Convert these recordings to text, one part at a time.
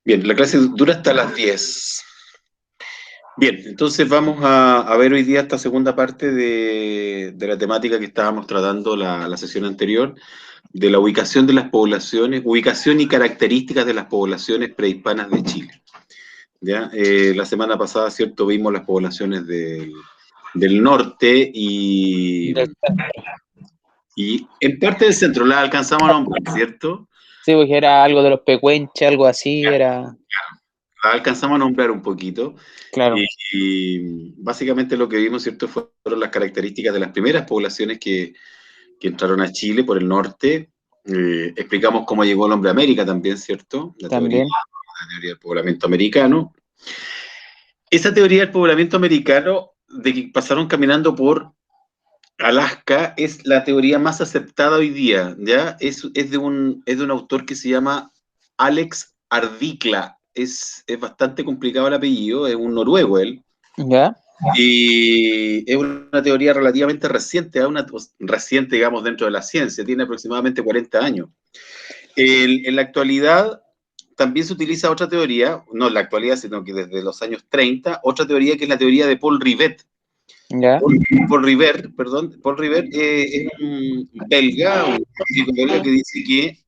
Bien, la clase dura hasta las 10. Bien, entonces vamos a ver hoy día esta segunda parte de la temática que estábamos tratando la sesión anterior, de la ubicación de las poblaciones, ubicación y características de las poblaciones prehispanas de Chile. ¿Ya? La semana pasada, ¿cierto? Vimos las poblaciones del norte Del centro. y en parte del centro, las alcanzamos a nombrar, ¿cierto? Sí, porque era algo de los pecuenches, algo así, era. Las alcanzamos a nombrar un poquito. Y, Claro, y básicamente lo que vimos, ¿cierto?, fueron las características de las primeras poblaciones que entraron a Chile por el norte. Explicamos cómo llegó el hombre a América también, ¿cierto? también. La teoría del poblamiento americano. Esa teoría del poblamiento americano, de que pasaron caminando por Alaska, es la teoría más aceptada hoy día, ¿ya? Es de un autor que se llama Alex Ardikla. Es bastante complicado el apellido, es un noruego él. ¿Ya? Y es una teoría relativamente reciente, reciente, digamos, dentro de la ciencia, tiene aproximadamente 40 años. En la actualidad también se utiliza otra teoría, no en la actualidad, sino que desde los años 30, otra teoría que es la teoría de Paul Rivet. ¿Ya? Paul Rivet, perdón, Paul Rivet es un belga, un científico belga que dice que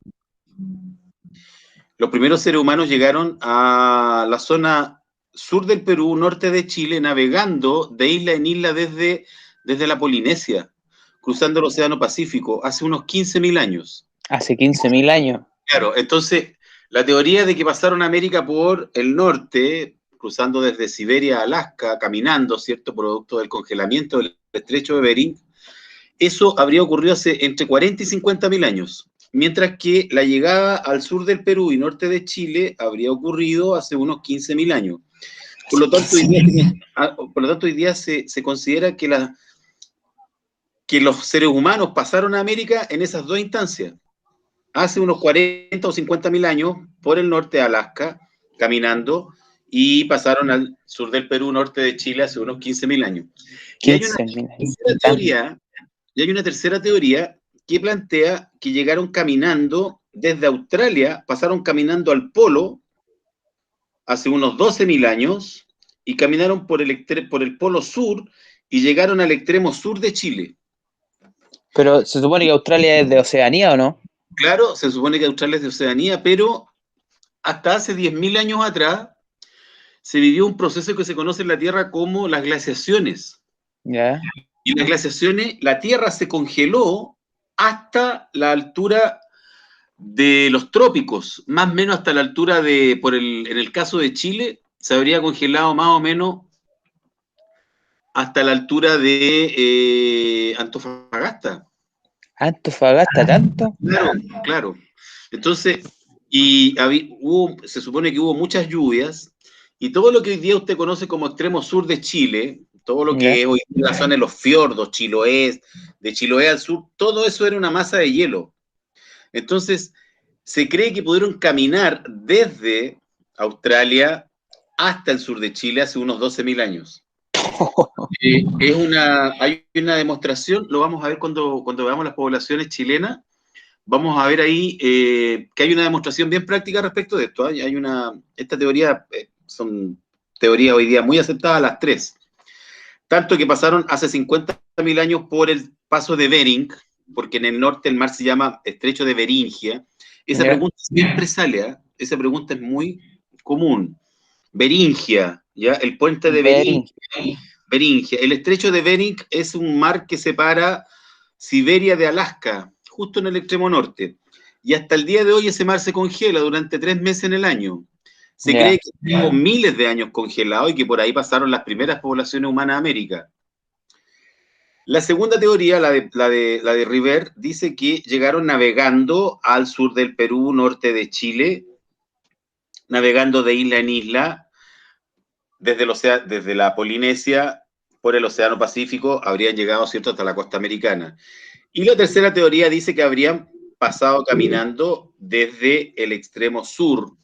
los primeros seres humanos llegaron a la zona sur del Perú, norte de Chile, navegando de isla en isla desde la Polinesia, cruzando el Océano Pacífico, hace unos 15.000 años. Hace 15.000 años. Claro, entonces la teoría de que pasaron a América por el norte, cruzando desde Siberia a Alaska, caminando, ¿cierto?, producto del congelamiento del estrecho de Bering, eso habría ocurrido hace entre 40 y 50.000 años, mientras que la llegada al sur del Perú y norte de Chile habría ocurrido hace unos 15.000 años. Por Hace lo tanto, 15.000. hoy día se considera que los seres humanos pasaron a América en esas dos instancias. Hace unos 40 o 50.000 años, por el norte de Alaska, caminando, y pasaron al sur del Perú, norte de Chile, hace unos 15.000 años. Y hay una 15.000 años. tercera teoría Y hay una tercera teoría que plantea que llegaron caminando desde Australia, pasaron caminando al polo hace unos 12.000 años y caminaron por el polo sur y llegaron al extremo sur de Chile. Pero se supone que Australia es de Oceanía, ¿o no? Claro, se supone que Australia es de Oceanía, pero hasta hace 10.000 años atrás se vivió un proceso que se conoce en la Tierra como las glaciaciones. ¿Ya? Y las glaciaciones, la Tierra se congeló hasta la altura de los trópicos, más o menos hasta la altura en el caso de Chile, se habría congelado más o menos hasta la altura de Antofagasta. ¿Antofagasta tanto? Claro, claro. Entonces, se supone que hubo muchas lluvias y todo lo que hoy día usted conoce como extremo sur de Chile, todo lo ¿Ya? que es hoy en la zona de los fiordos, Chiloé, de Chiloé al sur, todo eso era una masa de hielo. Entonces, se cree que pudieron caminar desde Australia hasta el sur de Chile hace unos 12.000 años. Hay una demostración, lo vamos a ver cuando veamos las poblaciones chilenas, vamos a ver ahí que hay una demostración bien práctica respecto de esto. Esta teoría, son teorías hoy día muy aceptadas las tres. Tanto que pasaron hace 50.000 años por el paso de Bering, porque en el norte el mar se llama Estrecho de Beringia. Esa ¿Ya? pregunta siempre sale, ¿eh? Esa pregunta es muy común. Beringia, ¿ya? El puente de Bering. Beringia. El Estrecho de Bering es un mar que separa Siberia de Alaska, justo en el extremo norte. Y hasta el día de hoy ese mar se congela durante 3 meses en el año. Se cree ¿Ya? que estuvo miles de años congelado y que por ahí pasaron las primeras poblaciones humanas de América. La segunda teoría, la de River, dice que llegaron navegando al sur del Perú, norte de Chile, navegando de isla en isla, desde la Polinesia por el Océano Pacífico, habrían llegado, ¿cierto?, hasta la costa americana. Y la tercera teoría dice que habrían pasado caminando desde el extremo sur,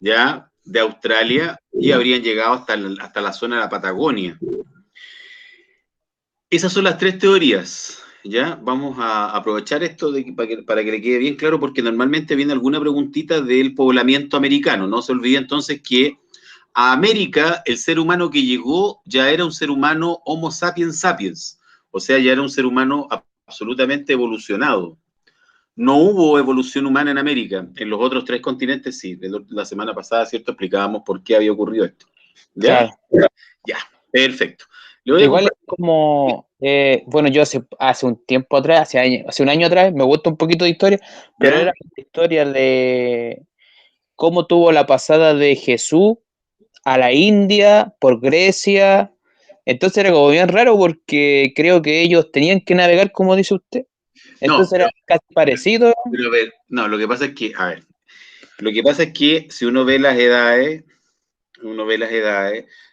¿ya?, de Australia, y habrían llegado hasta la zona de la Patagonia. Esas son las tres teorías. ya vamos a aprovechar esto para que le quede bien claro, porque normalmente viene alguna preguntita del poblamiento americano. No se olvide entonces que a América el ser humano que llegó ya era un ser humano Homo sapiens sapiens, o sea, ya era un ser humano absolutamente evolucionado. No hubo evolución humana en América, en los otros tres continentes sí. La semana pasada, ¿cierto? Explicábamos por qué había ocurrido esto. ¿Ya? Claro. Ya, perfecto. Le voy a Igual es compartir. como, bueno, yo hace un tiempo atrás, hace un año atrás, me gusta un poquito de historia, pero ¿Ya? era la historia de cómo tuvo la pasada de Jesús a la India, por Grecia. Entonces era como bien raro porque creo que ellos tenían que navegar, como dice usted. No, Entonces era casi parecido. pero a ver, no, lo que pasa es que, a ver, lo que pasa es que si uno ve las edades,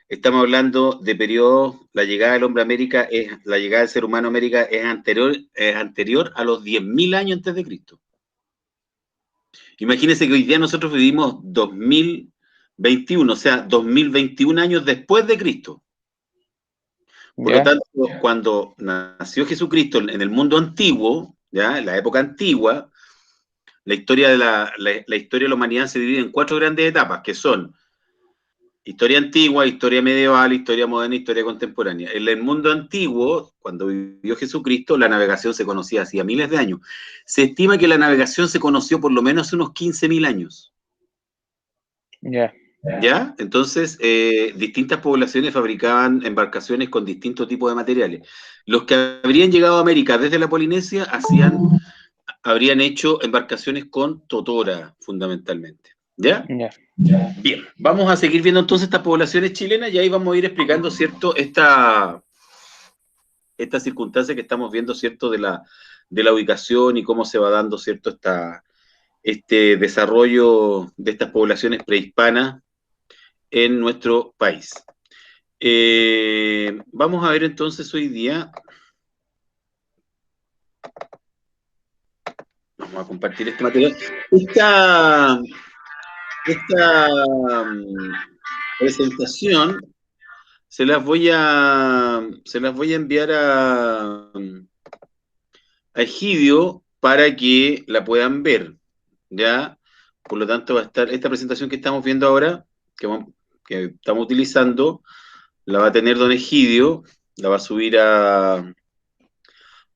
estamos hablando de periodos, la llegada del hombre a América la llegada del ser humano a América es anterior a los 10.000 años antes de Cristo. Imagínense que hoy día nosotros vivimos 2021, o sea, 2021 años después de Cristo. Por lo Ya, tanto, cuando nació Jesucristo en el mundo antiguo, ¿ya? En la época antigua, la historia de la humanidad se divide en cuatro grandes etapas, que son historia antigua, historia medieval, historia moderna, historia contemporánea. En el mundo antiguo, cuando vivió Jesucristo, la navegación se conocía hacía miles de años. Se estima que la navegación se conoció por lo menos unos 15.000 años. ya, ¿Ya? Entonces, distintas poblaciones fabricaban embarcaciones con distintos tipos de materiales. Los que habrían llegado a América desde la Polinesia habrían hecho embarcaciones con totora, fundamentalmente. ¿Ya? ya. Bien, vamos a seguir viendo entonces estas poblaciones chilenas y ahí vamos a ir explicando, ¿cierto? Esta circunstancia que estamos viendo, ¿cierto? De la ubicación y cómo se va dando, ¿cierto? Este desarrollo de estas poblaciones prehispanas en nuestro país. Vamos a ver entonces hoy día, vamos a compartir este material. Esta presentación se las voy a enviar a Egidio para que la puedan ver, ¿ya? Por lo tanto, va a estar esta presentación que estamos viendo ahora, que estamos utilizando, la va a tener don Egidio, la va a subir a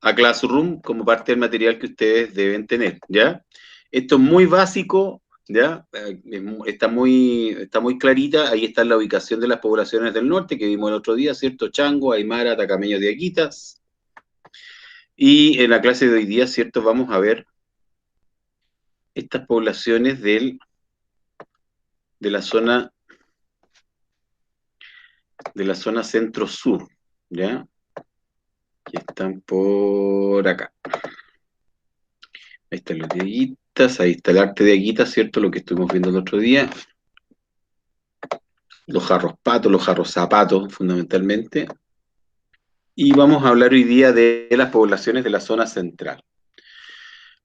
Classroom como parte del material que ustedes deben tener, ¿ya? Esto es muy básico, ¿ya? Está muy clarita, ahí está la ubicación de las poblaciones del norte que vimos el otro día, ¿cierto? Chango, Aymara, Atacameño de Aquitas. Y en la clase de hoy día, ¿cierto? Vamos a ver estas poblaciones de la zona centro-sur, ¿ya? Que están por acá. Ahí están los de Aguitas, ahí está el arte de Aguitas, ¿cierto? Lo que estuvimos viendo el otro día. Los jarros patos, los jarros zapatos, fundamentalmente. Y vamos a hablar hoy día de las poblaciones de la zona central,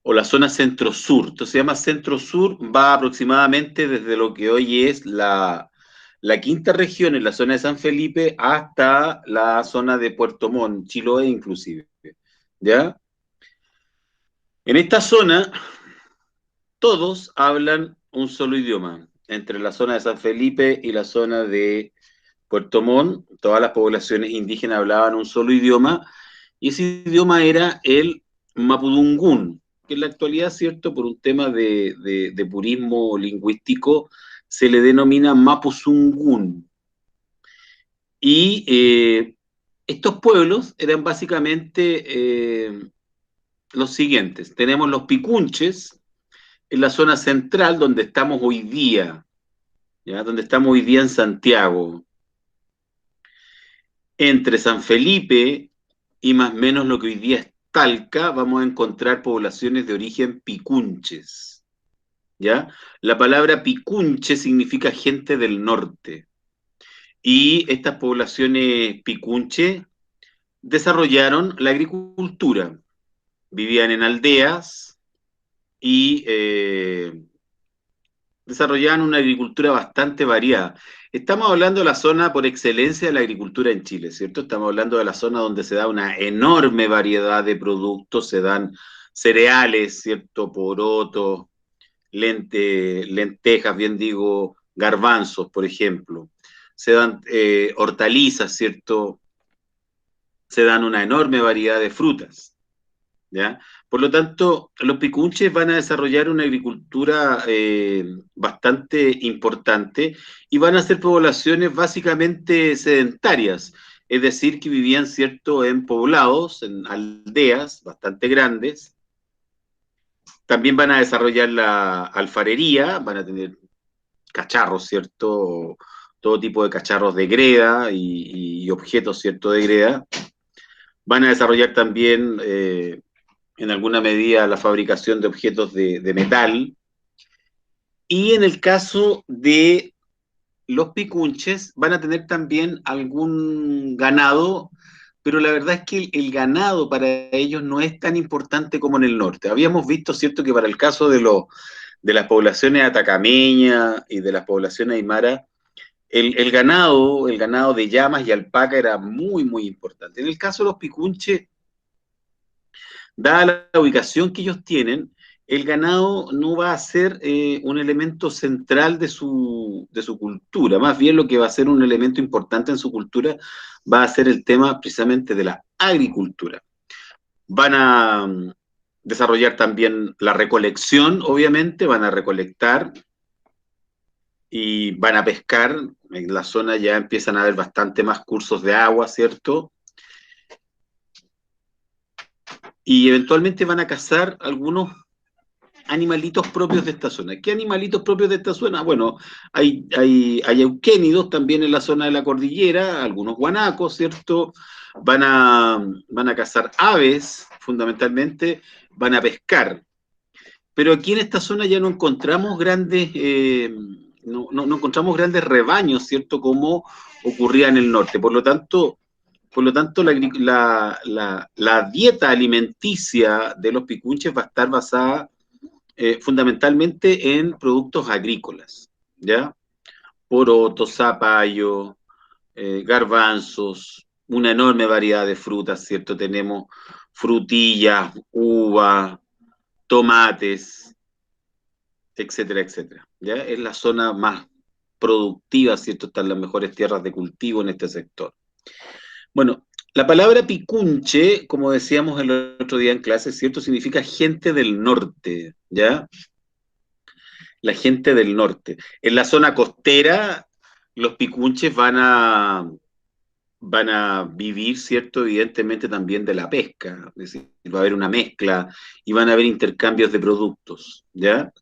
o la zona centro-sur. Entonces se llama centro-sur, va aproximadamente desde lo que hoy es la quinta región, en la zona de San Felipe, hasta la zona de Puerto Montt, Chiloé inclusive. ¿Ya? En esta zona, todos hablan un solo idioma. Entre la zona de San Felipe y la zona de Puerto Montt, todas las poblaciones indígenas hablaban un solo idioma, y ese idioma era el mapudungún, que en la actualidad, cierto, por un tema de purismo lingüístico, se le denomina mapuzungún. Y estos pueblos eran básicamente los siguientes. Tenemos los picunches en la zona central, donde estamos hoy día, ¿ya? Donde estamos hoy día en Santiago. Entre San Felipe y más o menos lo que hoy día es Talca, vamos a encontrar poblaciones de origen picunches, ¿ya? La palabra picunche significa gente del norte. Y estas poblaciones picunche desarrollaron la agricultura. Vivían en aldeas y desarrollaban una agricultura bastante variada. Estamos hablando de la zona por excelencia de la agricultura en Chile, ¿cierto? Estamos hablando de la zona donde se da una enorme variedad de productos, se dan cereales, ¿cierto? Porotos, lentejas, bien digo, garbanzos, por ejemplo. Se dan hortalizas, ¿cierto? Se dan una enorme variedad de frutas, ¿ya? Por lo tanto, los picunches van a desarrollar una agricultura bastante importante y van a ser poblaciones básicamente sedentarias, es decir, que vivían, ¿cierto?, en poblados, en aldeas bastante grandes. También van a desarrollar la alfarería, van a tener cacharros, ¿cierto? Todo tipo de cacharros de greda y objetos, ¿cierto?, de greda. Van a desarrollar también, en alguna medida, la fabricación de objetos de metal. Y en el caso de los picunches, van a tener también algún ganado, pero la verdad es que el ganado para ellos no es tan importante como en el norte. Habíamos visto, ¿cierto?, que para el caso de las poblaciones atacameñas y de las poblaciones aymara, el ganado de llamas y alpaca era muy, muy importante. En el caso de los picunches, dada la ubicación que ellos tienen, el ganado no va a ser un elemento central de su cultura, más bien lo que va a ser un elemento importante en su cultura va a ser el tema precisamente de la agricultura. Van a desarrollar también la recolección, obviamente, van a recolectar y van a pescar. En la zona ya empiezan a haber bastante más cursos de agua, ¿cierto? Y eventualmente van a cazar algunos animalitos propios de esta zona. ¿Qué animalitos propios de esta zona? Bueno, hay euquénidos también en la zona de la cordillera, algunos guanacos, ¿cierto? Van a cazar aves, fundamentalmente, van a pescar. Pero aquí en esta zona ya no encontramos grandes, no encontramos grandes rebaños, ¿cierto? Como ocurría en el norte. Por lo tanto la dieta alimenticia de los picunches va a estar basada fundamentalmente en productos agrícolas, ¿ya? Porotos, zapallo, garbanzos, una enorme variedad de frutas, ¿cierto? Tenemos frutillas, uva, tomates, etcétera, etcétera, ¿ya? Es la zona más productiva, ¿cierto? Están las mejores tierras de cultivo en este sector. Bueno, la palabra picunche, como decíamos el otro día en clase, ¿cierto? Significa gente del norte, ¿ya? La gente del norte. En la zona costera, los picunches van a vivir, ¿cierto? Evidentemente también de la pesca, es decir, va a haber una mezcla y van a haber intercambios de productos, ¿ya?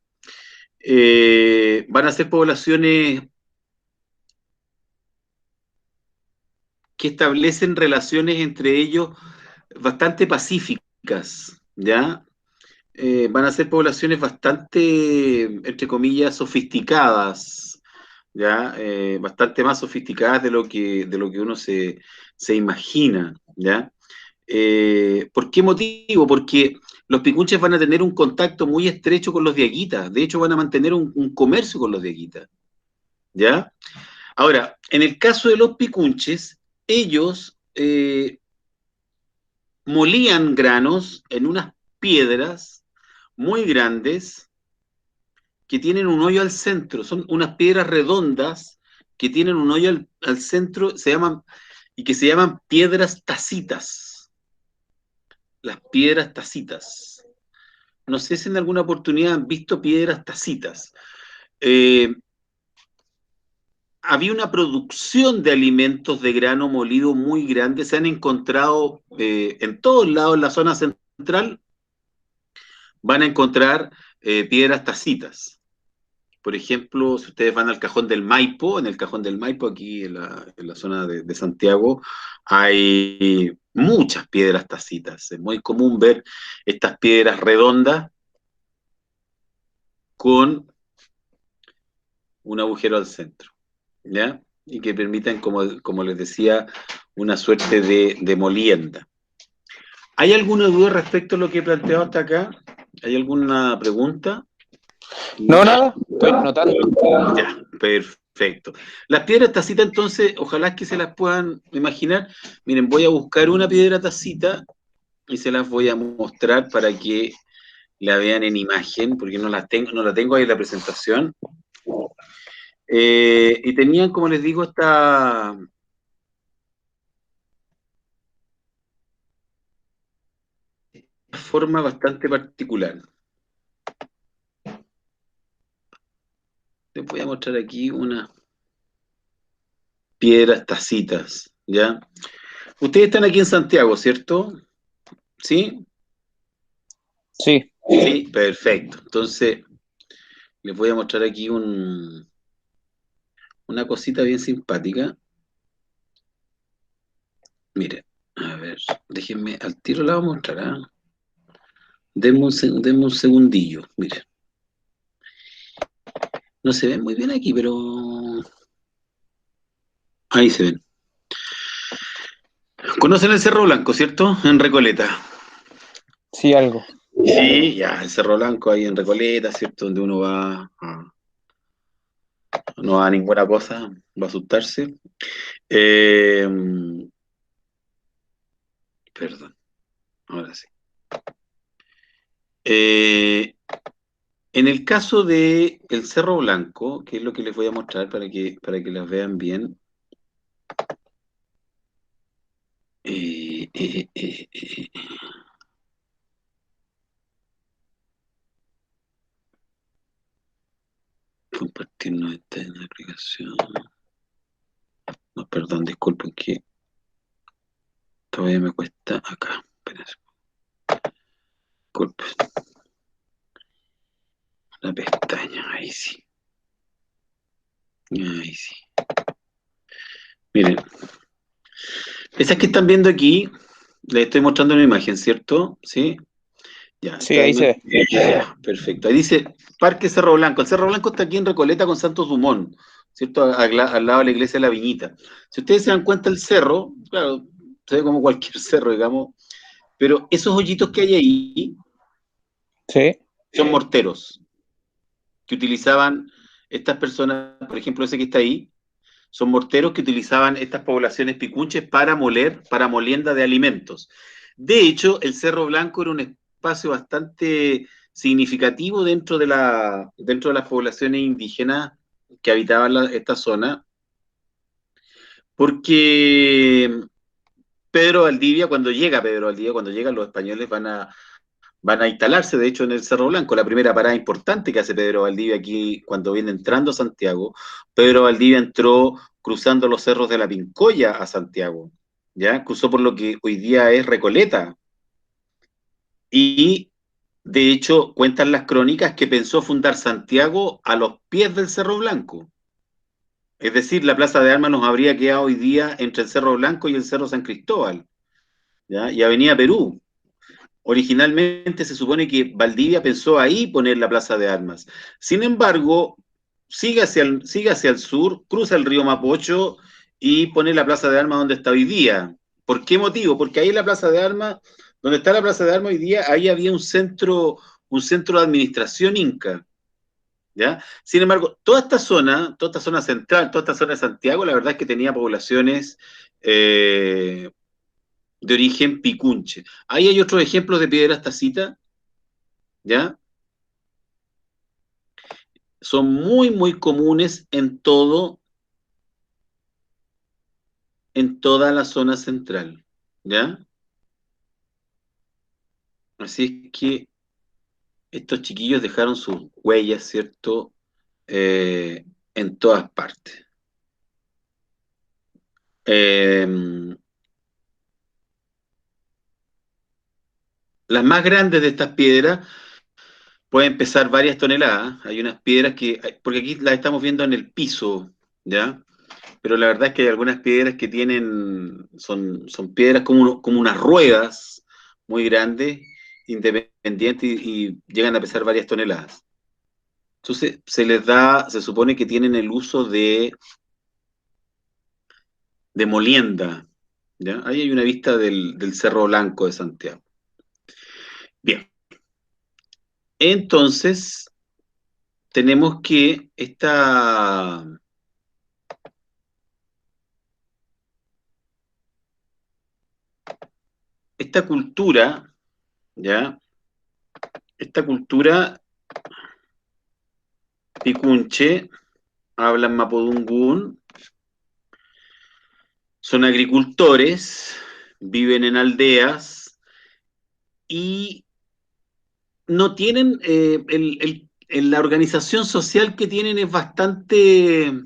Van a ser poblaciones que establecen relaciones entre ellos bastante pacíficas, ¿ya? Van a ser poblaciones bastante, entre comillas, sofisticadas, ¿ya? Bastante más sofisticadas de lo que uno se imagina, ¿ya? ¿Por qué motivo? Porque los picunches van a tener un contacto muy estrecho con los diaguitas, de hecho van a mantener un comercio con los diaguitas, ¿ya? Ahora, en el caso de los picunches, ellos molían granos en unas piedras muy grandes que tienen un hoyo al centro, son unas piedras redondas que tienen un hoyo al centro, y que se llaman piedras tacitas, las piedras tacitas. No sé si en alguna oportunidad han visto piedras tacitas. Eh, Había una producción de alimentos de grano molido muy grande, se han encontrado en todos lados en la zona central, van a encontrar piedras tacitas. Por ejemplo, si ustedes van al Cajón del Maipo, en el Cajón del Maipo, aquí en la zona de Santiago, hay muchas piedras tacitas. Es muy común ver estas piedras redondas con un agujero al centro, ¿ya? Y que permitan, como les decía, una suerte de molienda. ¿Hay alguna duda respecto a lo que he planteado hasta acá? ¿Hay alguna pregunta? No, nada, estoy notando. Ya, perfecto. Las piedras tacita, entonces, ojalá que se las puedan imaginar. Miren, voy a buscar una piedra tacita y se las voy a mostrar para que la vean en imagen, porque no la tengo ahí en la presentación. Y tenían, como les digo, esta forma bastante particular. Les voy a mostrar aquí unas piedras tacitas, ¿ya? Ustedes están aquí en Santiago, ¿cierto? ¿Sí? Sí, Sí, perfecto. Entonces, les voy a mostrar aquí una cosita bien simpática. Miren, a ver, déjenme, al tiro la voy a mostrar, ¿ah? Denme un segundillo, miren. No se ven muy bien aquí, pero ahí se ven. ¿Conocen el Cerro Blanco, cierto? En Recoleta. sí, algo. Sí, ya, el Cerro Blanco ahí en Recoleta, ¿cierto? Donde uno va no va a ninguna cosa, va a asustarse. Eh, Perdón, ahora sí. Eh, en el caso de el Cerro Blanco, que es lo que les voy a mostrar para que las vean bien. Eh, eh, eh, eh, Compartir no está en la aplicación. No, perdón, disculpen que todavía me cuesta acá. Espérense, disculpen. La pestaña, ahí sí. Ahí sí. Miren, esas que están viendo aquí, les estoy mostrando una imagen, ¿cierto? ¿Sí? Ya, Sí, esta ahí se imagen. ve. Ya, perfecto. Ahí dice Parque Cerro Blanco. El Cerro Blanco está aquí en Recoleta con Santos Dumont, ¿cierto? Al lado de la iglesia de la Viñita. Si ustedes se dan cuenta, el cerro, claro, se ve como cualquier cerro, digamos, pero esos hoyitos que hay ahí Sí. son morteros que utilizaban estas personas, por ejemplo, ese que está ahí, son morteros que utilizaban estas poblaciones picunches para moler, para molienda de alimentos. De hecho, el Cerro Blanco era un espacio bastante significativo dentro de las poblaciones indígenas que habitaban esta zona, porque Pedro Valdivia, cuando llegan los españoles van a instalarse, de hecho, en el Cerro Blanco. La primera parada importante que hace Pedro Valdivia aquí cuando viene entrando a Santiago. Pedro Valdivia entró cruzando los cerros de la Pincoya a Santiago, ¿ya? Cruzó por lo que hoy día es Recoleta. Y, de hecho, cuentan las crónicas que pensó fundar Santiago a los pies del Cerro Blanco. Es decir, la Plaza de Armas nos habría quedado hoy día entre el Cerro Blanco y el Cerro San Cristóbal, ¿ya? Y Avenida Perú. Originalmente se supone que Valdivia pensó ahí poner la plaza de armas. Sin embargo, sigue hacia el sur, cruza el río Mapocho y pone la plaza de armas donde está hoy día. ¿Por qué motivo? Porque ahí en la plaza de armas, donde está la plaza de armas hoy día, ahí había un centro de administración inca. ¿Ya? Sin embargo, toda esta zona central, toda esta zona de Santiago, la verdad es que tenía poblaciones de origen picunche. Ahí hay otros ejemplos de piedras tacitas, ¿ya? Son muy, muy comunes en toda la zona central, ¿ya? Así es que estos chiquillos dejaron sus huellas, ¿cierto? En todas partes. Eh, las más grandes de estas piedras pueden pesar varias toneladas. Hay unas piedras porque aquí las estamos viendo en el piso, ¿ya? Pero la verdad es que hay algunas piedras que son piedras como unas ruedas muy grandes, independientes, y llegan a pesar varias toneladas. Entonces, se supone que tienen el uso de molienda, ¿ya? Ahí hay una vista del Cerro Blanco de Santiago. Bien, entonces, tenemos que esta cultura, ¿ya? Esta cultura picunche, hablan mapudungún, son agricultores, viven en aldeas y no tienen, la organización social que tienen es bastante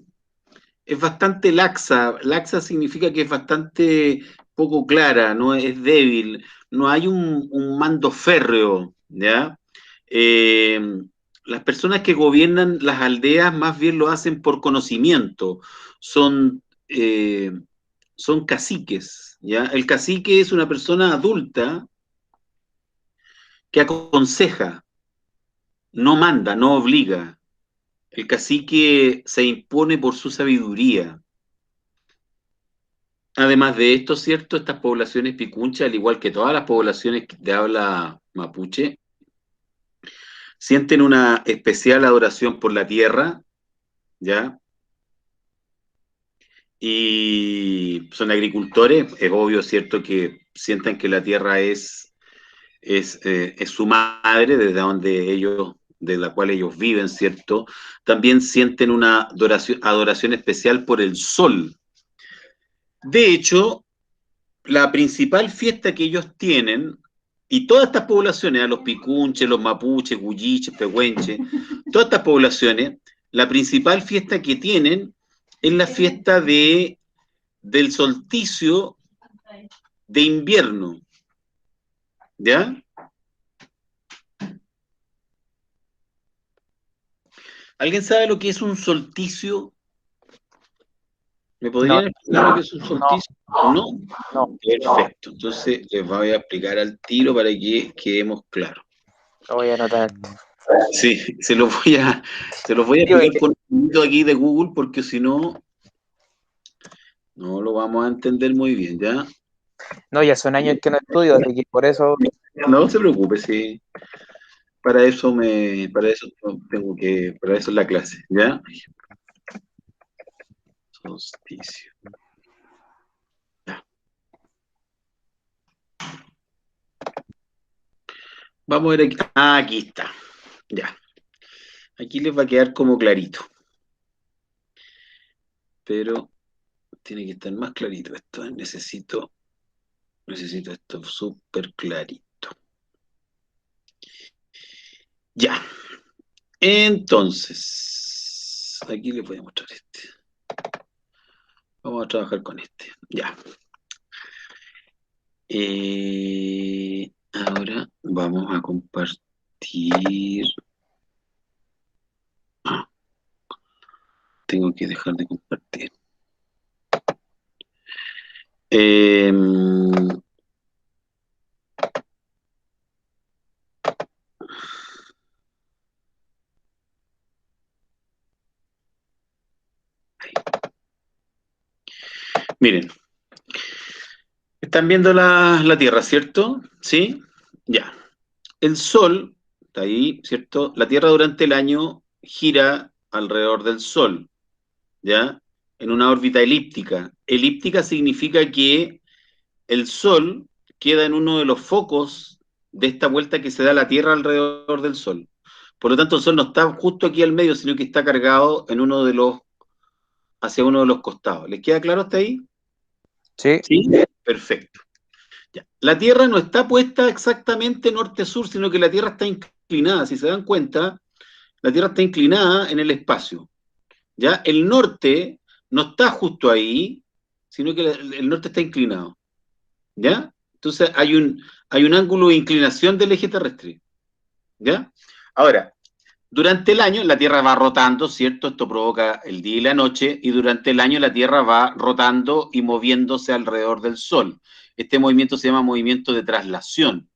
laxa. Laxa significa que es bastante poco clara, no es débil, no hay un mando férreo, ¿ya? Eh, las personas que gobiernan las aldeas más bien lo hacen por conocimiento, son, eh, son caciques, ¿ya? El cacique es una persona adulta que aconseja, no manda, no obliga. El cacique se impone por su sabiduría. Además de esto, ¿cierto? Estas poblaciones picunchas, al igual que todas las poblaciones de habla mapuche, sienten una especial adoración por la tierra, ¿ya? Y son agricultores, es obvio, ¿cierto? Que sientan que la tierra es su madre, desde donde ellos, de la cual ellos viven, ¿cierto? También sienten una adoración especial por el sol. De hecho, la principal fiesta que ellos tienen, y todas estas poblaciones, a los picunches, los mapuches, huilliches, pehuenches, todas estas poblaciones, la principal fiesta que tienen es la fiesta del solsticio de invierno, ¿ya? ¿Alguien sabe lo que es un solsticio? ¿Me No, podrían explicar lo que es un no, solsticio? ¿No? no, Perfecto. Entonces les voy a explicar al tiro para que quedemos claros. lo voy a anotar. Sí, se los voy a Digo, explicar con un poquito aquí de Google porque si no, no lo vamos a entender muy bien, ¿ya? no, ya son años que no estudio, así que por eso, No se preocupe, sí. Para eso tengo para eso es la clase, ¿ya? Solsticio. Ya. Vamos a ver aquí. Ah, aquí está. Ya. Aquí les va a quedar como clarito. Pero tiene que estar más clarito esto, ¿eh? Necesito esto súper clarito. Ya. Entonces, aquí les voy a mostrar este. Vamos a trabajar con este. Ya. Ahora vamos a compartir. Ah, tengo que dejar de compartir. Eh, miren, están viendo la Tierra, ¿cierto? ¿Sí? Ya. El Sol está ahí, ¿cierto? La Tierra durante el año gira alrededor del Sol, ¿ya? En una órbita elíptica. Elíptica significa que el Sol queda en uno de los focos de esta vuelta que se da la Tierra alrededor del Sol. Por lo tanto, el Sol no está justo aquí al medio, sino que está cargado en hacia uno de los costados. ¿Les queda claro hasta ahí? sí, Sí. Perfecto. Ya. La Tierra no está puesta exactamente norte-sur, sino que la Tierra está inclinada. Si se dan cuenta, la Tierra está inclinada en el espacio. ¿Ya? El norte no está justo ahí, sino que el norte está inclinado. ¿Ya? Entonces hay un ángulo de inclinación del eje terrestre. ¿Ya? Ahora, durante el año la Tierra va rotando, ¿cierto? Esto provoca el día y la noche, y durante el año la Tierra va rotando y moviéndose alrededor del Sol. Este movimiento se llama movimiento de traslación,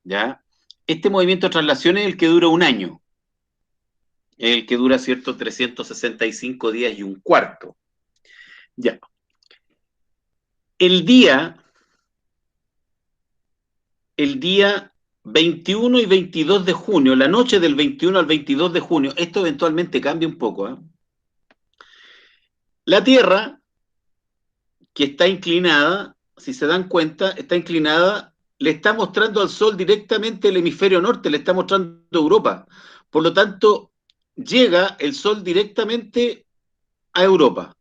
¿ya? Este movimiento de traslación es el que dura un año, es el que dura, ¿cierto? 365 días y un cuarto. Ya. El día, el día 21 y 22 de junio, la noche del 21 al 22 de junio, esto eventualmente cambia un poco, ¿eh? La Tierra, que está inclinada, si se dan cuenta, está inclinada, le está mostrando al Sol directamente el hemisferio norte, le está mostrando Europa. Por lo tanto, llega el Sol directamente a Europa.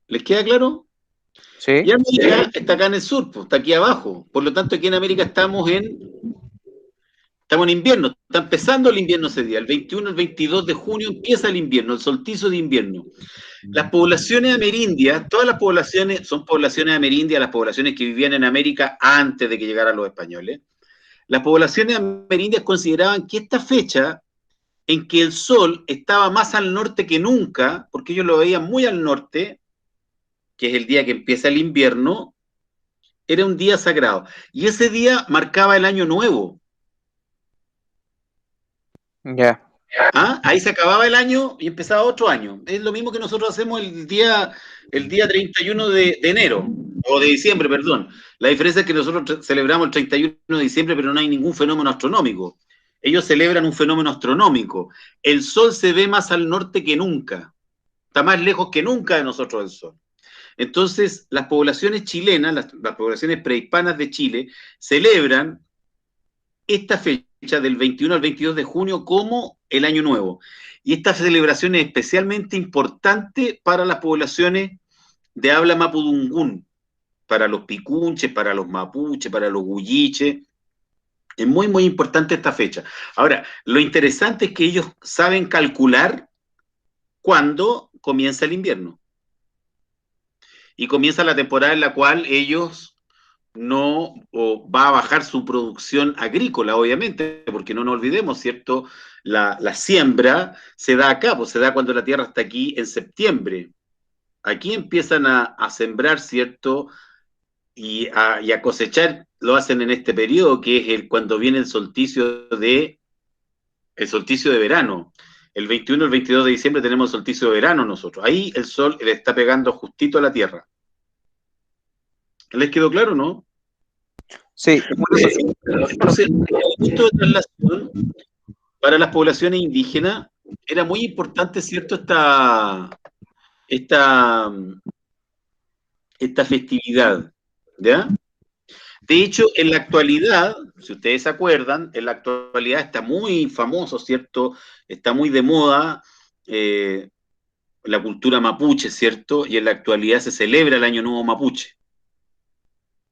¿Les queda claro? Y Sí, América está acá en el sur, pues, está aquí abajo. Por lo tanto, aquí en América estamos en invierno. Está empezando el invierno ese día. El 21, el 22 de junio empieza el invierno, el solsticio de invierno. Las poblaciones amerindias, todas las poblaciones son poblaciones amerindias, las poblaciones que vivían en América antes de que llegaran los españoles. Las poblaciones amerindias consideraban que esta fecha en que el sol estaba más al norte que nunca, porque ellos lo veían muy al norte, que es el día que empieza el invierno, era un día sagrado. Y ese día marcaba el año nuevo. ya. ¿Ah? Ahí se acababa el año y empezaba otro año. Es lo mismo que nosotros hacemos el día 31 de enero, o de diciembre, perdón. La diferencia es que nosotros celebramos el 31 de diciembre, pero no hay ningún fenómeno astronómico. Ellos celebran un fenómeno astronómico. El Sol se ve más al norte que nunca. Está más lejos que nunca de nosotros el Sol. Entonces, las poblaciones chilenas, las poblaciones prehispanas de Chile, celebran esta fecha del 21 al 22 de junio como el Año Nuevo. Y esta celebración es especialmente importante para las poblaciones de habla mapudungún, para los picunches, para los mapuches, para los huilliches. Es muy, muy importante esta fecha. Ahora, lo interesante es que ellos saben calcular cuándo comienza el invierno. Y comienza la temporada en la cual ellos no va a bajar su producción agrícola, obviamente, porque no nos olvidemos, ¿cierto? La siembra se da acá, pues se da cuando la tierra está aquí en septiembre. Aquí empiezan a sembrar, ¿cierto? Y a cosechar, lo hacen en este periodo, que es cuando viene el solsticio de verano. El 21 y el 22 de diciembre tenemos el solsticio de verano nosotros. Ahí el sol le está pegando justito a la tierra. ¿Les quedó claro, no? Sí, Entonces, el punto de traslación para las poblaciones indígenas era muy importante, ¿cierto? Esta, esta festividad, ¿ya? De hecho, en la actualidad, si ustedes se acuerdan, en la actualidad está muy famoso, ¿cierto? Está muy de moda la cultura mapuche, ¿cierto? Y en la actualidad se celebra el Año Nuevo Mapuche.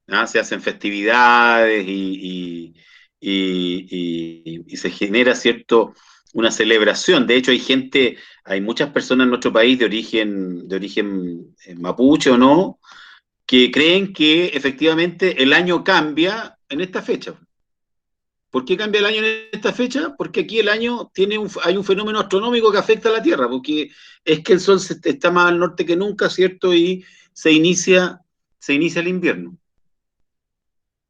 ¿Ah? Se hacen festividades y se genera, ¿cierto? Una celebración. De hecho, hay muchas personas en nuestro país de origen mapuche o no, que creen que efectivamente el año cambia en esta fecha. ¿Por qué cambia el año en esta fecha? Porque aquí el año hay un fenómeno astronómico que afecta a la Tierra, porque es que el Sol está más al norte que nunca, ¿cierto? Y se inicia el invierno.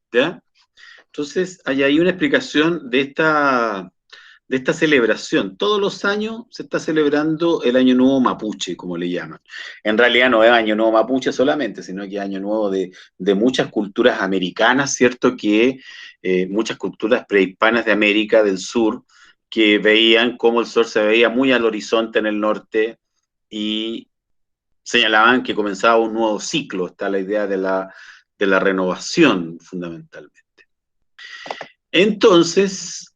¿Ya? Entonces, hay ahí una explicación de esta celebración. Todos los años se está celebrando el Año Nuevo Mapuche, como le llaman. En realidad no es Año Nuevo Mapuche solamente, sino que es Año Nuevo de muchas culturas americanas, ¿cierto? Que muchas culturas prehispanas de América del Sur, que veían cómo el sol se veía muy al horizonte en el norte y señalaban que comenzaba un nuevo ciclo. Está la idea de la renovación, fundamentalmente. Entonces,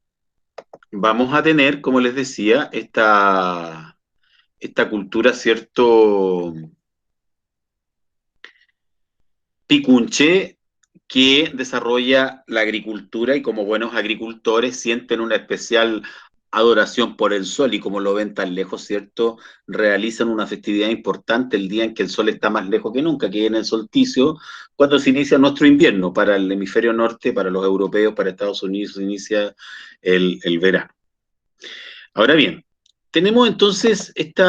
vamos a tener, como les decía, esta cultura, ¿cierto? Picunche, que desarrolla la agricultura y como buenos agricultores sienten una especial adoración por el sol y como lo ven tan lejos, ¿cierto? Realizan una festividad importante el día en que el sol está más lejos que nunca, que es en el solsticio, cuando se inicia nuestro invierno. Para el hemisferio norte, para los europeos, para Estados Unidos, se inicia el verano. Ahora bien, tenemos entonces este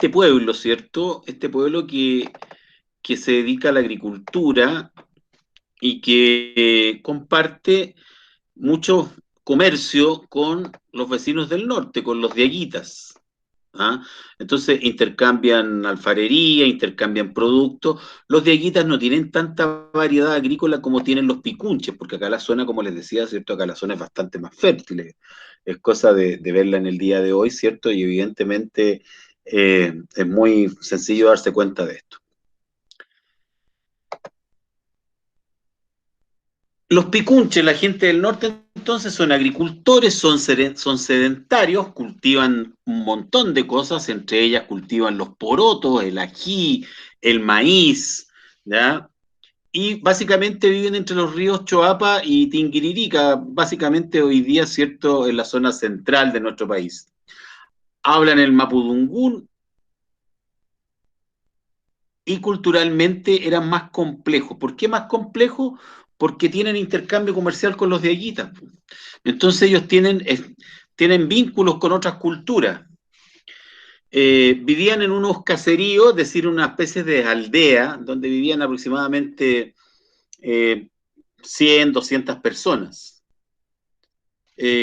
pueblo, ¿cierto? Este pueblo que se dedica a la agricultura y que comparte mucho comercio con los vecinos del norte, con los diaguitas. ¿ah? Entonces intercambian alfarería, intercambian productos. Los diaguitas no tienen tanta variedad agrícola como tienen los picunches, porque acá la zona, como les decía, ¿cierto? Acá la zona es bastante más fértil. Es cosa de verla en el día de hoy, ¿cierto? Y evidentemente es muy sencillo darse cuenta de esto. Los picunches, la gente del norte, entonces, son agricultores, son sedentarios, cultivan un montón de cosas, entre ellas cultivan los porotos, el ají, el maíz, ¿ya? Y básicamente viven entre los ríos Choapa y Tinguiririca, básicamente hoy día, ¿cierto?, en la zona central de nuestro país. Hablan el mapudungún y culturalmente eran más complejos. ¿Por qué más complejos? Porque tienen intercambio comercial con los de Aguitas. Entonces ellos tienen vínculos con otras culturas. Vivían en unos caseríos, es decir, una especie de aldea, donde vivían aproximadamente 100, 200 personas.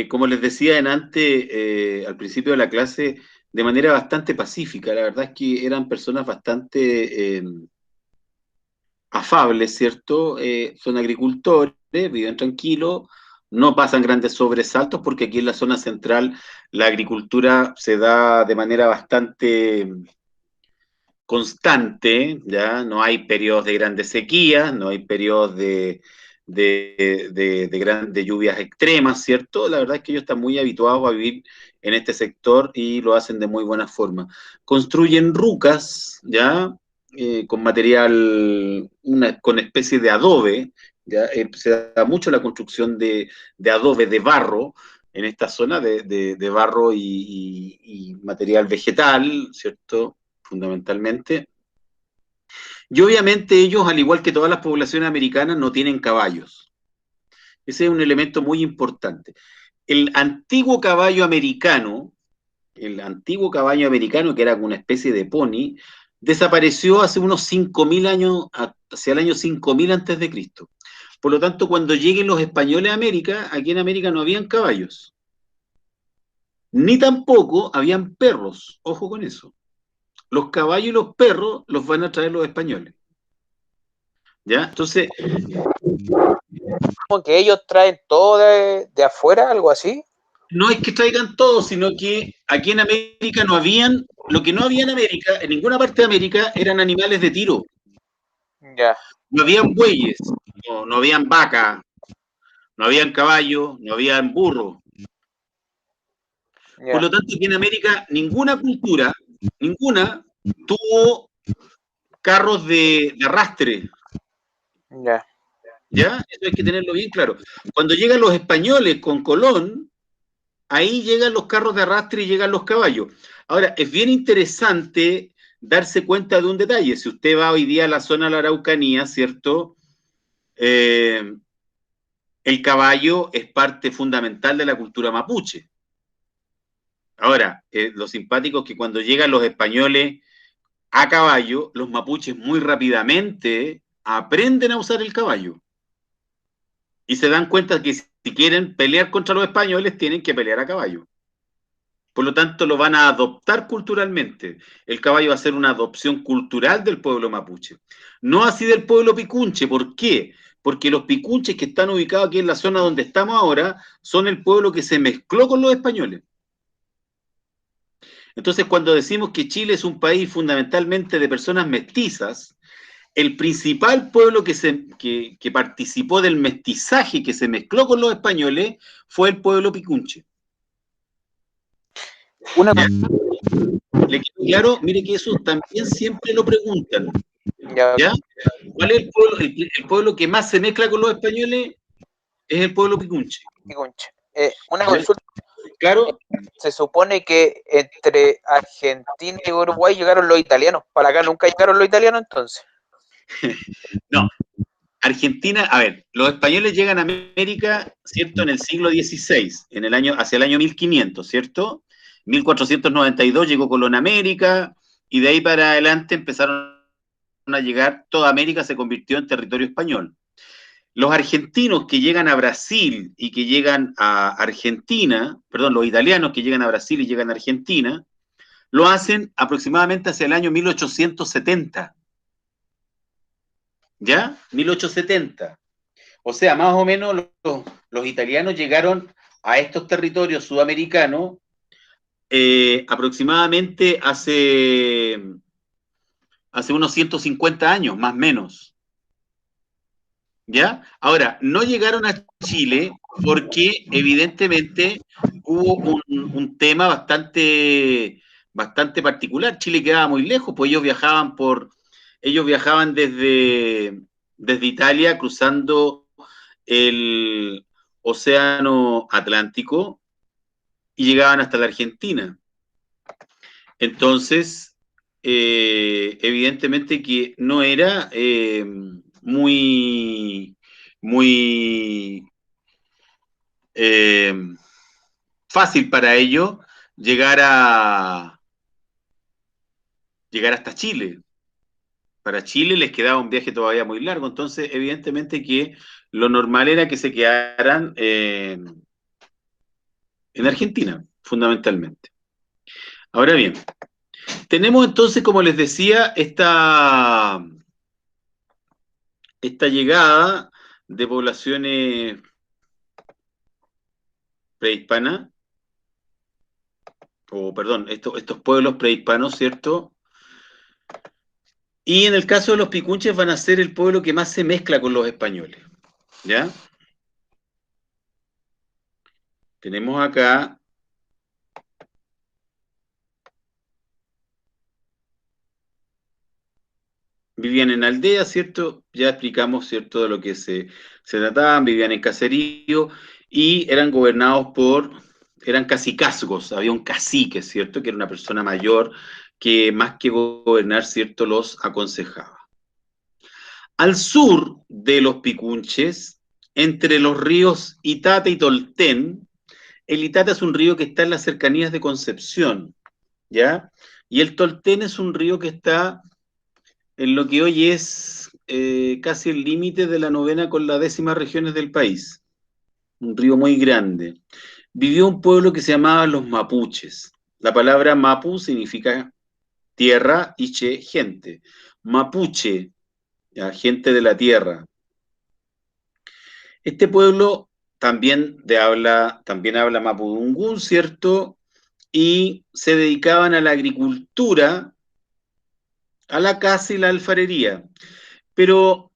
Como les decía antes, al principio de la clase, de manera bastante pacífica. La verdad es que eran personas bastante afables, ¿cierto? Son agricultores, viven tranquilos, no pasan grandes sobresaltos porque aquí en la zona central la agricultura se da de manera bastante constante, ¿ya? No hay periodos de grandes sequías, no hay periodos de lluvias extremas, ¿cierto? La verdad es que ellos están muy habituados a vivir en este sector y lo hacen de muy buena forma. Construyen rucas, ¿ya? Con material, con especie de adobe, ¿ya? Se da mucho la construcción de adobe, de barro, en esta zona de barro y material vegetal, ¿cierto? Fundamentalmente. Y obviamente ellos, al igual que todas las poblaciones americanas, no tienen caballos. Ese es un elemento muy importante. El antiguo caballo americano, que era una especie de pony, desapareció hace unos 5.000 años, hacia el año 5.000 antes de Cristo. Por lo tanto, cuando lleguen los españoles a América, aquí en América no habían caballos, ni tampoco habían perros. Ojo con eso. Los caballos y los perros los van a traer los españoles. ¿Ya? Entonces, Como que ellos traen todo de afuera, algo así. no es que traigan todo, sino que aquí en América no habían, lo que no había en América, en ninguna parte de América, eran animales de tiro. Ya, No habían bueyes, no habían vacas, no habían caballos, no habían burros. Por ya, lo tanto, aquí en América ninguna cultura, ninguna, tuvo carros de arrastre. ya. ¿Ya? Eso hay que tenerlo bien claro. Cuando llegan los españoles con Colón, ahí llegan los carros de arrastre y llegan los caballos. Ahora, es bien interesante darse cuenta de un detalle. Si usted va hoy día a la zona de la Araucanía, ¿cierto? El caballo es parte fundamental de la cultura mapuche. Ahora, lo simpático es que cuando llegan los españoles a caballo, los mapuches muy rápidamente aprenden a usar el caballo. Y se dan cuenta que si quieren pelear contra los españoles, tienen que pelear a caballo. Por lo tanto, lo van a adoptar culturalmente. El caballo va a ser una adopción cultural del pueblo mapuche. No así del pueblo picunche. ¿Por qué? Porque los picunches que están ubicados aquí en la zona donde estamos ahora son el pueblo que se mezcló con los españoles. Entonces, cuando decimos que Chile es un país fundamentalmente de personas mestizas, el principal pueblo que participó del mestizaje, que se mezcló con los españoles, fue el pueblo picunche. Una, ¿Ya? ¿Le quedó claro? Mire que eso también siempre lo preguntan. ya, ¿Ya? ¿Cuál es el pueblo? El pueblo que más se mezcla con los españoles es el pueblo picunche. una ¿Ya? consulta. ¿Claro? Se supone que entre Argentina y Uruguay llegaron los italianos. Para acá nunca llegaron los italianos entonces. No. Argentina, a ver, los españoles llegan a América, ¿cierto? En el siglo XVI, hacia el año 1500, ¿cierto? 1492 llegó Colón a América y de ahí para adelante empezaron a llegar, toda América se convirtió en territorio español. Los argentinos que llegan a Brasil y que llegan a Argentina, perdón, los italianos que llegan a Brasil y llegan a Argentina, Lo hacen aproximadamente hacia el año 1870. ¿Ya? 1870. O sea, más o menos los italianos llegaron a estos territorios sudamericanos aproximadamente hace unos 150 años, más o menos. ¿Ya? Ahora, no llegaron a Chile porque evidentemente hubo un tema bastante particular. Chile quedaba muy lejos, pues ellos viajaban desde Italia cruzando el Océano Atlántico y llegaban hasta la Argentina. Entonces, evidentemente que no era muy eh, fácil para ellos llegar llegar hasta Chile. Para Chile les quedaba un viaje todavía muy largo, entonces evidentemente que lo normal era que se quedaran en Argentina, fundamentalmente. Ahora bien, tenemos entonces, como les decía, esta llegada de poblaciones prehispanas, o perdón, estos pueblos prehispanos, ¿cierto? Y en el caso de los picunches van a ser el pueblo que más se mezcla con los españoles, ¿ya? Tenemos acá, vivían en aldeas, ¿cierto? Ya explicamos, ¿cierto?, de lo que se trataban, vivían en caserío y eran gobernados eran cacicazgos, había un cacique, ¿cierto?, que era una persona mayor que más que gobernar, ¿cierto?, los aconsejaba. Al sur de los Picunches, entre los ríos Itata y Tolten, el Itata es un río que está en las cercanías de Concepción, ¿ya? Y el Tolten es un río que está en lo que hoy es casi el límite de la novena con la décima regiones del país, un río muy grande. Vivió un pueblo que se llamaba los Mapuches. La palabra Mapu significa tierra y che, gente. Mapuche, ¿ya? Gente de la tierra. Este pueblo también habla mapudungún, ¿cierto? Y se dedicaban a la agricultura, a la caza y la alfarería. Pero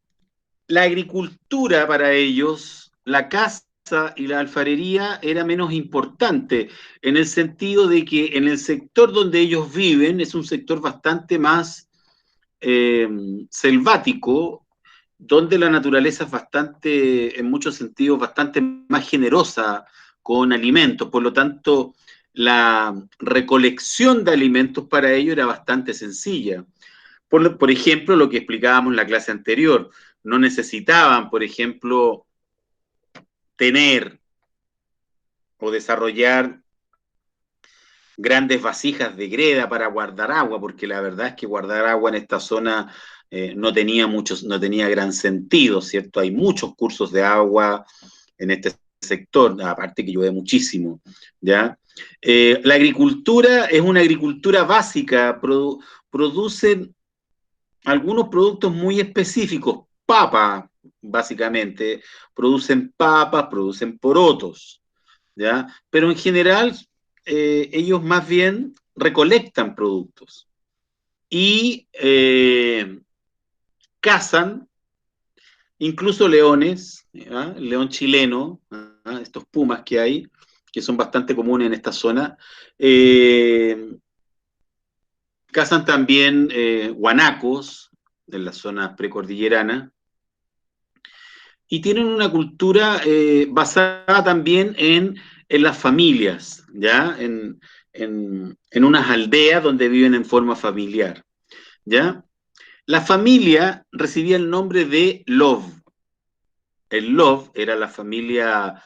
la agricultura para ellos, la caza y la alfarería era menos importante, en el sentido de que en el sector donde ellos viven es un sector bastante más eh, selvático, donde la naturaleza es bastante, en muchos sentidos, bastante más generosa con alimentos. Por lo tanto, la recolección de alimentos para ellos era bastante sencilla. Por ejemplo, lo que explicábamos en la clase anterior, no necesitaban, por ejemplo, tener o desarrollar grandes vasijas de greda para guardar agua, porque la verdad es que guardar agua en esta zona no tenía gran sentido, ¿cierto? Hay muchos cursos de agua en este sector, aparte que llueve muchísimo, ¿ya? La agricultura es una agricultura básica, producen algunos productos muy específicos, papa, básicamente, producen papas, producen porotos, ¿ya? Pero en general, ellos más bien recolectan productos y cazan incluso leones, ¿ya? El león chileno, ¿ya? Estos pumas que hay, que son bastante comunes en esta zona, eh, cazan también guanacos en la zona precordillerana y tienen una cultura basada también en las familias, ¿ya? En unas aldeas donde viven en forma familiar, ¿ya? La familia recibía el nombre de Love. El Love era la familia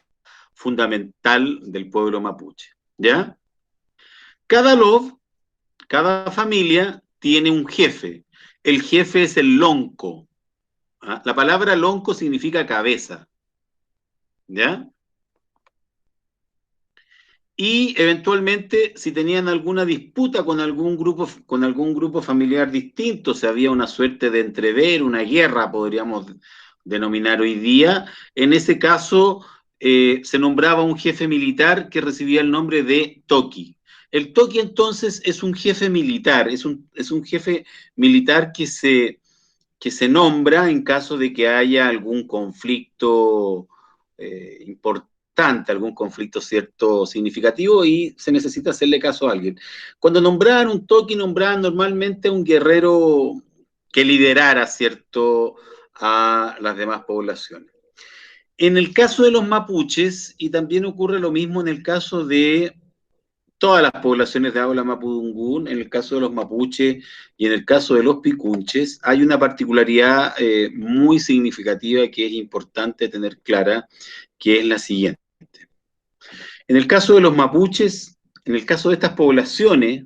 fundamental del pueblo mapuche, ¿ya? Cada Love, cada familia tiene un jefe. El jefe es el lonco. ¿Ah? La palabra lonco significa cabeza, ¿ya? y eventualmente si tenían alguna disputa con algún grupo familiar distinto, si había una suerte de entrever, una guerra, podríamos denominar hoy día, en ese caso se nombraba un jefe militar que recibía el nombre de Toki. El Toki entonces es un jefe militar, es un jefe militar que se nombra en caso de que haya algún conflicto importante, algún conflicto cierto significativo y se necesita hacerle caso a alguien. Cuando nombraban un toki, nombraban normalmente a un guerrero que liderara, cierto, a las demás poblaciones. En el caso de los mapuches, y también ocurre lo mismo en el caso de todas las poblaciones de habla mapudungún, en el caso de los mapuches y en el caso de los picunches, hay una particularidad muy significativa que es importante tener clara, que es la siguiente. En el caso de los mapuches, en el caso de estas poblaciones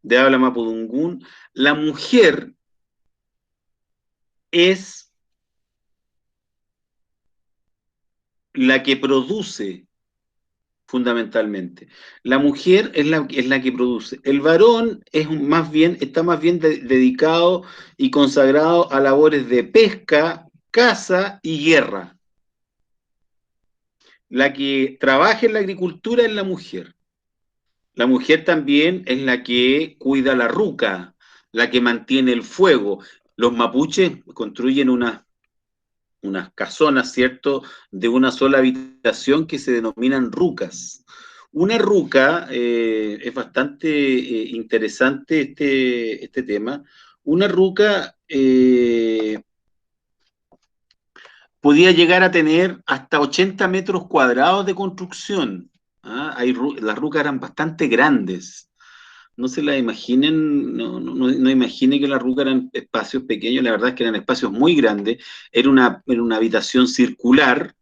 de habla mapudungún, la mujer es la que produce fundamentalmente. La mujer es la que produce. El varón es más bien, está más bien dedicado y consagrado a labores de pesca, caza y guerra. La que trabaja en la agricultura es la mujer. La mujer también es la que cuida la ruca, la que mantiene el fuego. Los mapuches construyen unas casonas, ¿cierto?, de una sola habitación que se denominan rucas. Una ruca, es bastante interesante este tema, una ruca podía llegar a tener hasta 80 metros cuadrados de construcción. ¿Ah? Las rucas eran bastante grandes. No se la imaginen, no imagine que las rucas eran espacios pequeños, la verdad es que eran espacios muy grandes. Era una habitación circular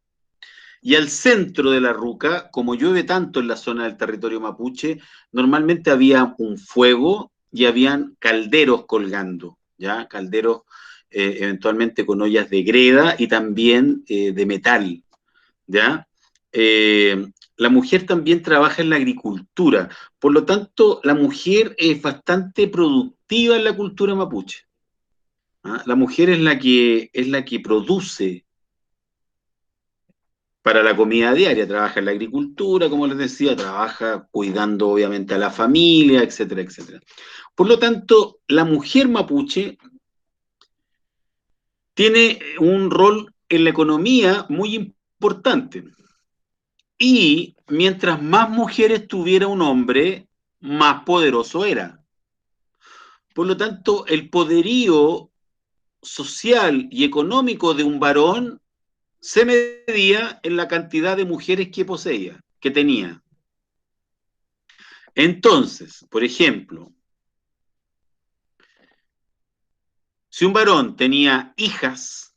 y al centro de la ruca, como llueve tanto en la zona del territorio mapuche, normalmente había un fuego y habían calderos colgando, ¿ya? Calderos eventualmente con ollas de greda y también de metal, ¿ya? La mujer también trabaja en la agricultura, por lo tanto, la mujer es bastante productiva en la cultura mapuche. ¿Ah? La mujer es la que produce para la comida diaria, trabaja en la agricultura, como les decía, trabaja cuidando obviamente a la familia, etcétera, etcétera. Por lo tanto, la mujer mapuche tiene un rol en la economía muy importante. Y mientras más mujeres tuviera un hombre, más poderoso era. Por lo tanto, el poderío social y económico de un varón se medía en la cantidad de mujeres que poseía, que tenía. Entonces, por ejemplo, si un varón tenía hijas,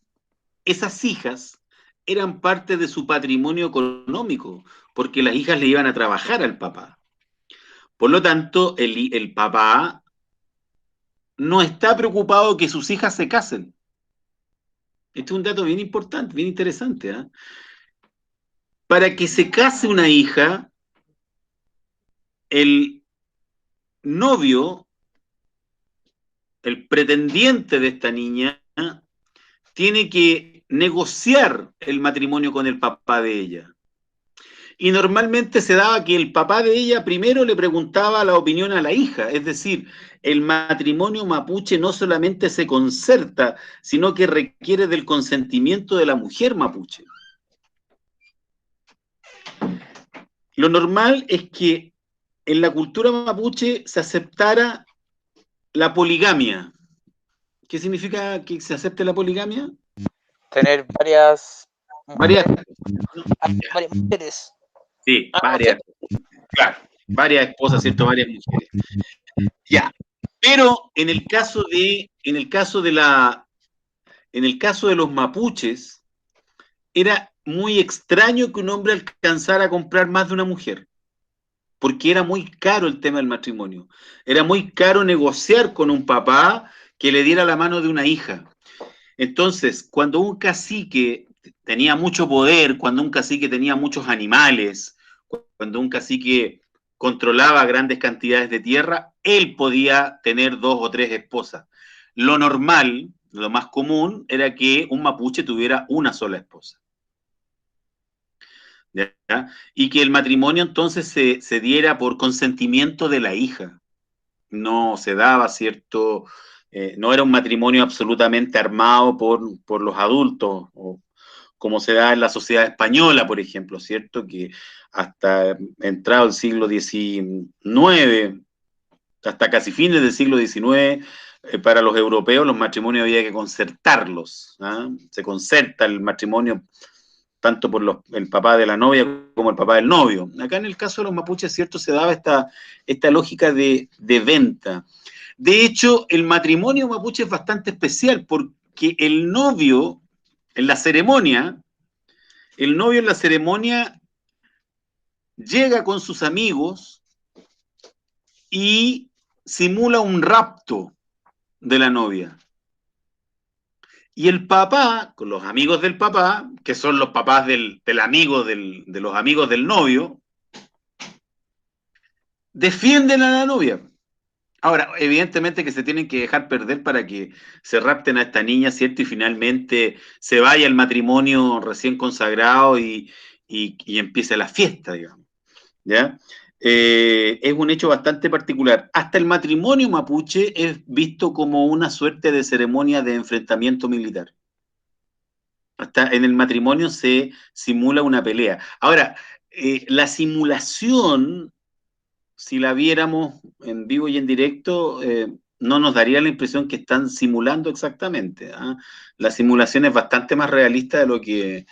esas hijas eran parte de su patrimonio económico, porque las hijas le iban a trabajar al papá. Por lo tanto, el papá no está preocupado que sus hijas se casen. Este es un dato bien importante, bien interesante. ¿Eh? Para que se case una hija, el novio, el pretendiente de esta niña, tiene que negociar el matrimonio con el papá de ella. Y normalmente se daba que el papá de ella primero le preguntaba la opinión a la hija, es decir, el matrimonio mapuche no solamente se concerta, sino que requiere del consentimiento de la mujer mapuche. Lo normal es que en la cultura mapuche se aceptara la poligamia. ¿Qué significa que se acepte la poligamia? Tener varias, Varias, varias mujeres. sí, varias, claro, varias esposas, ¿cierto? Varias mujeres. Ya, pero en el caso de los mapuches, era muy extraño que un hombre alcanzara a comprar más de una mujer, porque era muy caro el tema del matrimonio. Era muy caro negociar con un papá que le diera la mano de una hija. Entonces, cuando un cacique tenía mucho poder, cuando un cacique tenía muchos animales, cuando un cacique controlaba grandes cantidades de tierra, él podía tener 2 o 3 esposas. Lo normal, lo más común, era que un mapuche tuviera una sola esposa. ¿Ya? Y que el matrimonio entonces se diera por consentimiento de la hija. No se daba, ¿cierto? No era un matrimonio absolutamente armado por los adultos, o como se da en la sociedad española, por ejemplo, ¿cierto? Que hasta entrado el siglo XIX, hasta casi fines del siglo XIX, para los europeos los matrimonios había que concertarlos. ¿Ah? Se concerta el matrimonio tanto por el papá de la novia como el papá del novio. Acá en el caso de los mapuches, ¿cierto? Se daba esta lógica de venta. De hecho, el matrimonio mapuche es bastante especial porque el novio en la ceremonia, llega con sus amigos y simula un rapto de la novia. Y el papá, con los amigos del papá, que son los papás del amigo de los amigos del novio, defienden a la novia. Ahora, evidentemente que se tienen que dejar perder para que se rapten a esta niña, ¿cierto? Y finalmente se vaya el matrimonio recién consagrado y empiece la fiesta, digamos. ¿Ya? Es un hecho bastante particular. Hasta el matrimonio mapuche es visto como una suerte de ceremonia de enfrentamiento militar. Hasta en el matrimonio se simula una pelea. Ahora, la simulación, si la viéramos en vivo y en directo, no nos daría la impresión que están simulando exactamente. ¿Ah? La simulación es bastante más realista de lo que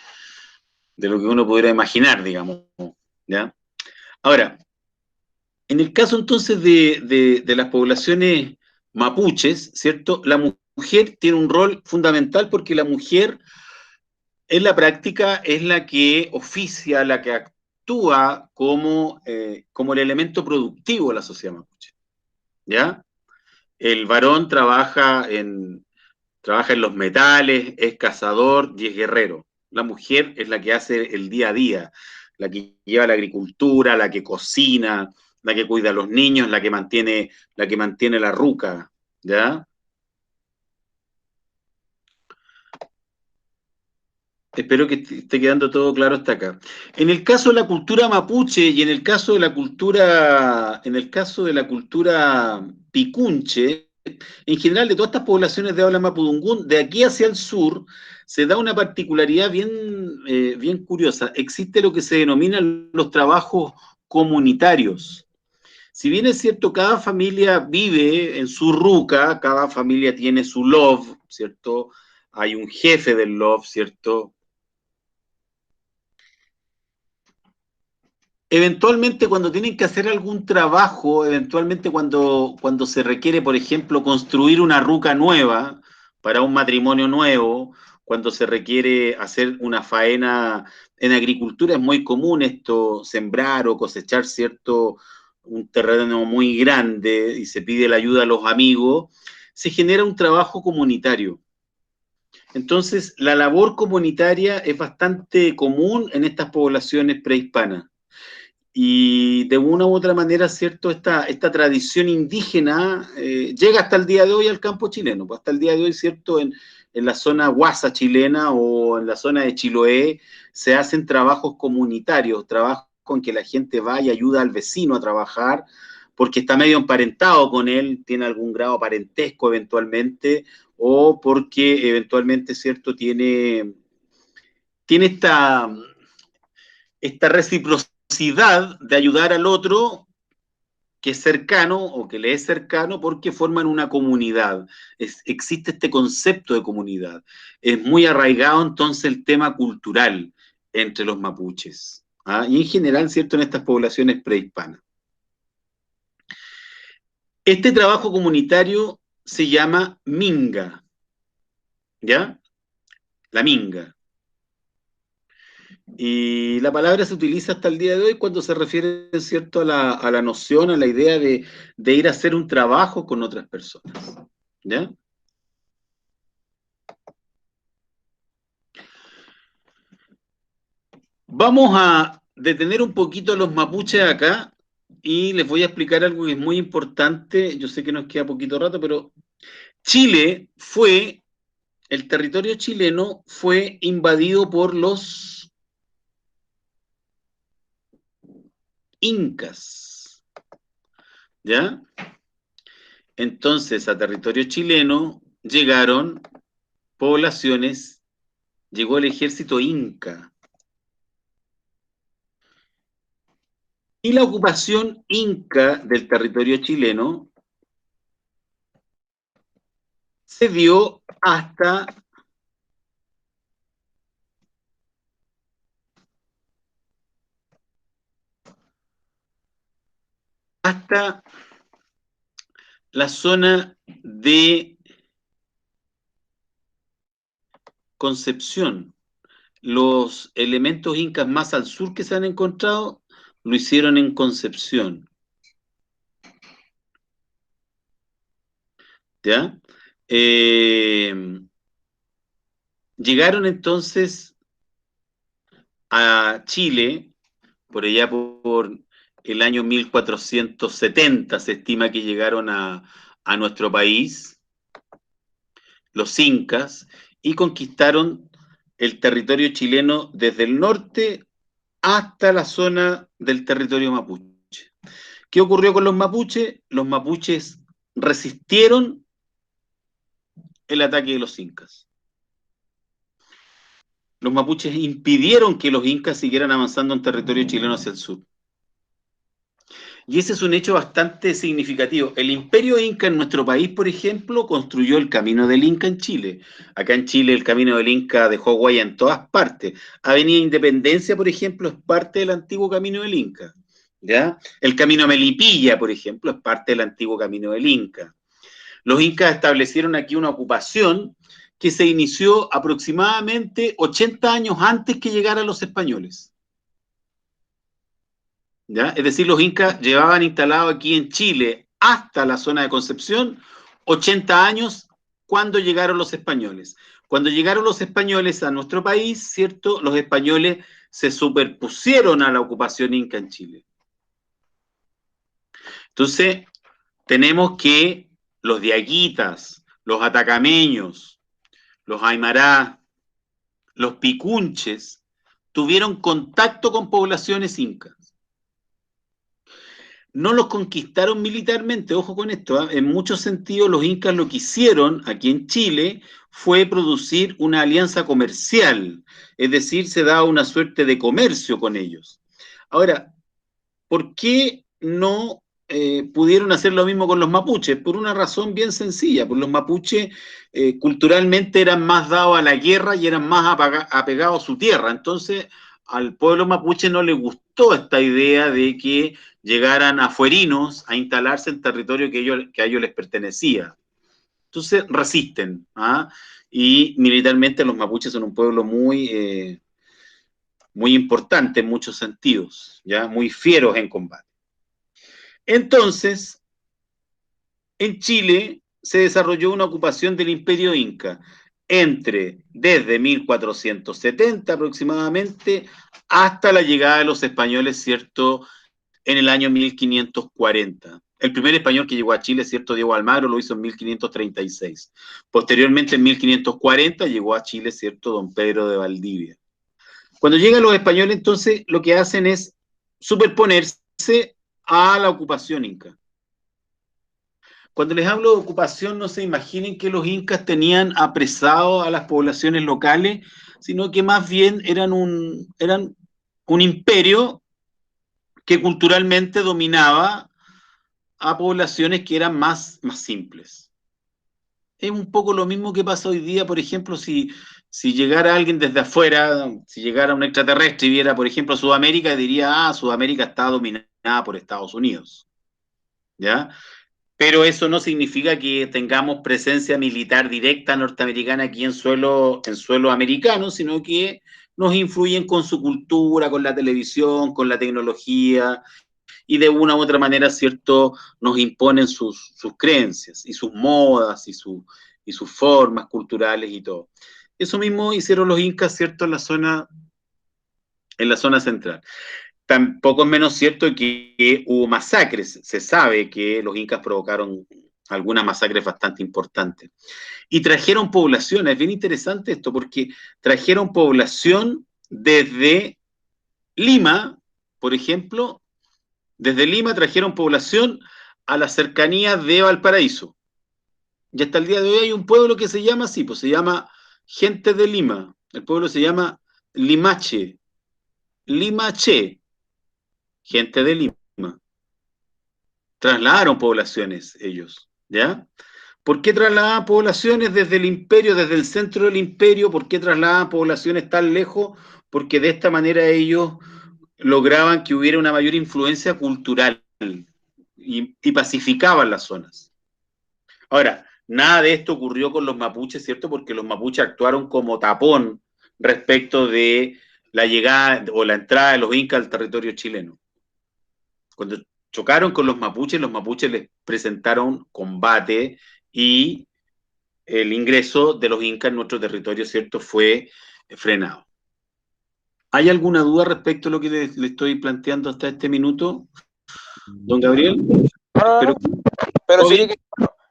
uno pudiera imaginar, digamos. ¿Ya? Ahora, en el caso entonces de las poblaciones mapuches, ¿cierto? La mujer tiene un rol fundamental porque la mujer en la práctica es la que oficia, la que actúa como el elemento productivo de la sociedad mapuche. ¿Ya? El varón trabaja en los metales, es cazador y es guerrero. La mujer es la que hace el día a día, la que lleva la agricultura, la que cocina, la que cuida a los niños, la que mantiene la ruca, ¿ya? Espero que esté quedando todo claro hasta acá. En el caso de la cultura mapuche y en el caso de la cultura picunche, en general de todas estas poblaciones de habla mapudungún, de aquí hacia el sur, se da una particularidad bien curiosa. Existe lo que se denominan los trabajos comunitarios. Si bien es cierto, cada familia vive en su ruca, cada familia tiene su love, ¿cierto? Hay un jefe del love, ¿cierto? Eventualmente cuando tienen que hacer algún trabajo, eventualmente cuando se requiere, por ejemplo, construir una ruca nueva para un matrimonio nuevo, cuando se requiere hacer una faena en agricultura, es muy común esto, sembrar o cosechar, ¿cierto? Un terreno muy grande y se pide la ayuda a los amigos, se genera un trabajo comunitario. Entonces, la labor comunitaria es bastante común en estas poblaciones prehispanas. Y de una u otra manera, ¿cierto? Esta tradición indígena llega hasta el día de hoy al campo chileno, pues hasta el día de hoy, ¿cierto? En la zona Huasa chilena o en la zona de Chiloé se hacen trabajos comunitarios, trabajos en que la gente va y ayuda al vecino a trabajar porque está medio emparentado con él, tiene algún grado de parentesco eventualmente, o porque eventualmente, ¿cierto? Tiene esta reciprocidad de ayudar al otro que es cercano o que le es cercano porque forman una comunidad. Existe este concepto de comunidad. Es muy arraigado entonces el tema cultural entre los mapuches. ¿Ah? Y en general, ¿cierto?, en estas poblaciones prehispanas. Este trabajo comunitario se llama minga, ¿ya? La minga. Y la palabra se utiliza hasta el día de hoy cuando se refiere, ¿cierto?, a la noción, a la idea de ir a hacer un trabajo con otras personas. ¿Ya? Vamos detener un poquito a los mapuches acá y les voy a explicar algo que es muy importante. Yo sé que nos queda poquito rato, pero Chile fue, el territorio chileno fue invadido por los incas, ¿ya? Entonces, a territorio chileno llegaron poblaciones, llegó el ejército inca. Y la ocupación inca del territorio chileno se dio hasta la zona de Concepción. Los elementos incas más al sur que se han encontrado lo hicieron en Concepción, ¿ya? Eh, Llegaron entonces a Chile, por allá por el año 1470, se estima que llegaron a nuestro país, los incas, y conquistaron el territorio chileno desde el norte hasta la zona del territorio mapuche. ¿Qué ocurrió con los mapuches? Los mapuches resistieron el ataque de los incas. Los mapuches impidieron que los incas siguieran avanzando en territorio chileno hacia el sur. Y ese es un hecho bastante significativo. El imperio inca en nuestro país, por ejemplo, construyó el camino del Inca en Chile. Acá en Chile el camino del Inca dejó huella en todas partes. Avenida Independencia, por ejemplo, es parte del antiguo camino del Inca. ¿Ya? El camino Melipilla, por ejemplo, es parte del antiguo camino del Inca. Los incas establecieron aquí una ocupación que se inició aproximadamente 80 años antes que llegaran los españoles. ¿Ya? Es decir, los incas llevaban instalado aquí en Chile hasta la zona de Concepción 80 años cuando llegaron los españoles. Cuando llegaron los españoles a nuestro país, ¿cierto? Los españoles se superpusieron a la ocupación inca en Chile. Entonces, tenemos que los diaguitas, los atacameños, los aymará, los picunches, tuvieron contacto con poblaciones incas. No los conquistaron militarmente, ojo con esto, ¿eh? En muchos sentidos los incas lo que hicieron aquí en Chile fue producir una alianza comercial, es decir, se daba una suerte de comercio con ellos. Ahora, ¿por qué no pudieron hacer lo mismo con los mapuches? Por una razón bien sencilla, pues los mapuches culturalmente eran más dados a la guerra y eran más apegados a su tierra. Entonces, al pueblo mapuche no le gustó esta idea de que llegaran afuerinos a instalarse en territorio que a ellos les pertenecía. Entonces, resisten. ¿Ah? Y militarmente los mapuches son un pueblo muy importante en muchos sentidos, ¿ya? Muy fieros en combate. Entonces, en Chile se desarrolló una ocupación del Imperio Inca desde 1470 aproximadamente hasta la llegada de los españoles, ¿cierto? En el año 1540. El primer español que llegó a Chile, ¿cierto? Diego Almagro, lo hizo en 1536. Posteriormente, en 1540, llegó a Chile, ¿cierto? Don Pedro de Valdivia. Cuando llegan los españoles, entonces, lo que hacen es superponerse a la ocupación inca. Cuando les hablo de ocupación, no se imaginen que los incas tenían apresado a las poblaciones locales, sino que más bien eran un imperio que culturalmente dominaba a poblaciones que eran más simples. Es un poco lo mismo que pasa hoy día, por ejemplo, si llegara alguien desde afuera, si llegara un extraterrestre y viera, por ejemplo, Sudamérica, diría, Sudamérica está dominada por Estados Unidos, ¿ya? Pero eso no significa que tengamos presencia militar directa norteamericana aquí en suelo americano, sino que nos influyen con su cultura, con la televisión, con la tecnología, y de una u otra manera, ¿cierto?, nos imponen sus creencias y sus modas y sus formas culturales y todo. Eso mismo hicieron los incas, ¿cierto?, en la zona central. tampoco es menos cierto que hubo masacres. Se sabe que los incas provocaron algunas masacres bastante importantes. Y trajeron población, es bien interesante esto, porque trajeron población desde Lima, por ejemplo, desde Lima trajeron población a las cercanías de Valparaíso. Y hasta el día de hoy hay un pueblo que se llama así, pues se llama Gente de Lima. El pueblo se llama Limache. Limache, gente de Lima. Trasladaron poblaciones ellos, ¿ya? ¿Por qué trasladaban poblaciones desde el imperio, desde el centro del imperio? ¿Por qué trasladaban poblaciones tan lejos? Porque de esta manera ellos lograban que hubiera una mayor influencia cultural y pacificaban las zonas. Ahora, nada de esto ocurrió con los mapuches, ¿cierto? Porque los mapuches actuaron como tapón respecto de la llegada o la entrada de los incas al territorio chileno. Cuando chocaron con los mapuches les presentaron combate y el ingreso de los incas en nuestro territorio, ¿cierto?, fue frenado. ¿Hay alguna duda respecto a lo que le estoy planteando hasta este minuto, don Gabriel? No, pero sí que,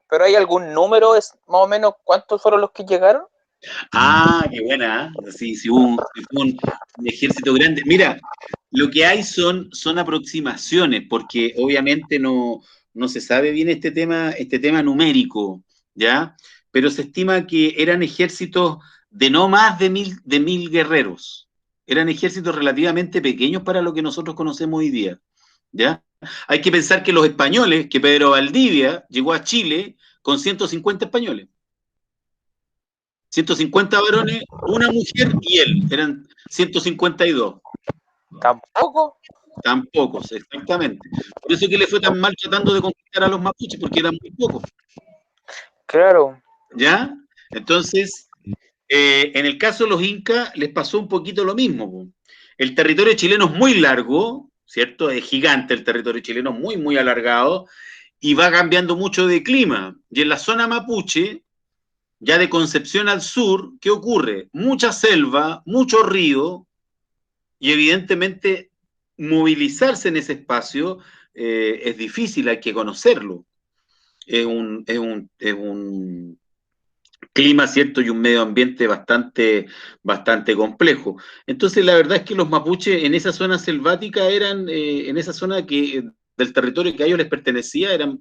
pero ¿hay algún número, es más o menos cuántos fueron los que llegaron? Ah, qué buena, ¿eh? Sí, sí, hubo un ejército grande. Mira, lo que hay son aproximaciones, porque obviamente no se sabe bien este tema numérico, ¿ya? Pero se estima que eran ejércitos de no más de mil guerreros. Eran ejércitos relativamente pequeños para lo que nosotros conocemos hoy día, ¿ya? Hay que pensar que los españoles, que Pedro Valdivia llegó a Chile con 150 españoles. 150 varones, una mujer y él. Eran 152. ¿Tampoco? Tampoco, exactamente. Por eso que le fue tan mal tratando de conquistar a los mapuches, porque eran muy pocos. Claro. ¿Ya? Entonces, en el caso de los incas, les pasó un poquito lo mismo. Po. El territorio chileno es muy largo, ¿cierto? Es gigante el territorio chileno, muy, muy alargado, y va cambiando mucho de clima. Y en la zona mapuche, ya de Concepción al sur, ¿qué ocurre? Mucha selva, mucho río, y evidentemente movilizarse en ese espacio es difícil, hay que conocerlo. Es un clima, ¿cierto? Y un medio ambiente bastante complejo. Entonces, la verdad es que los mapuches en esa zona selvática eran, en esa zona del territorio que a ellos les pertenecía, eran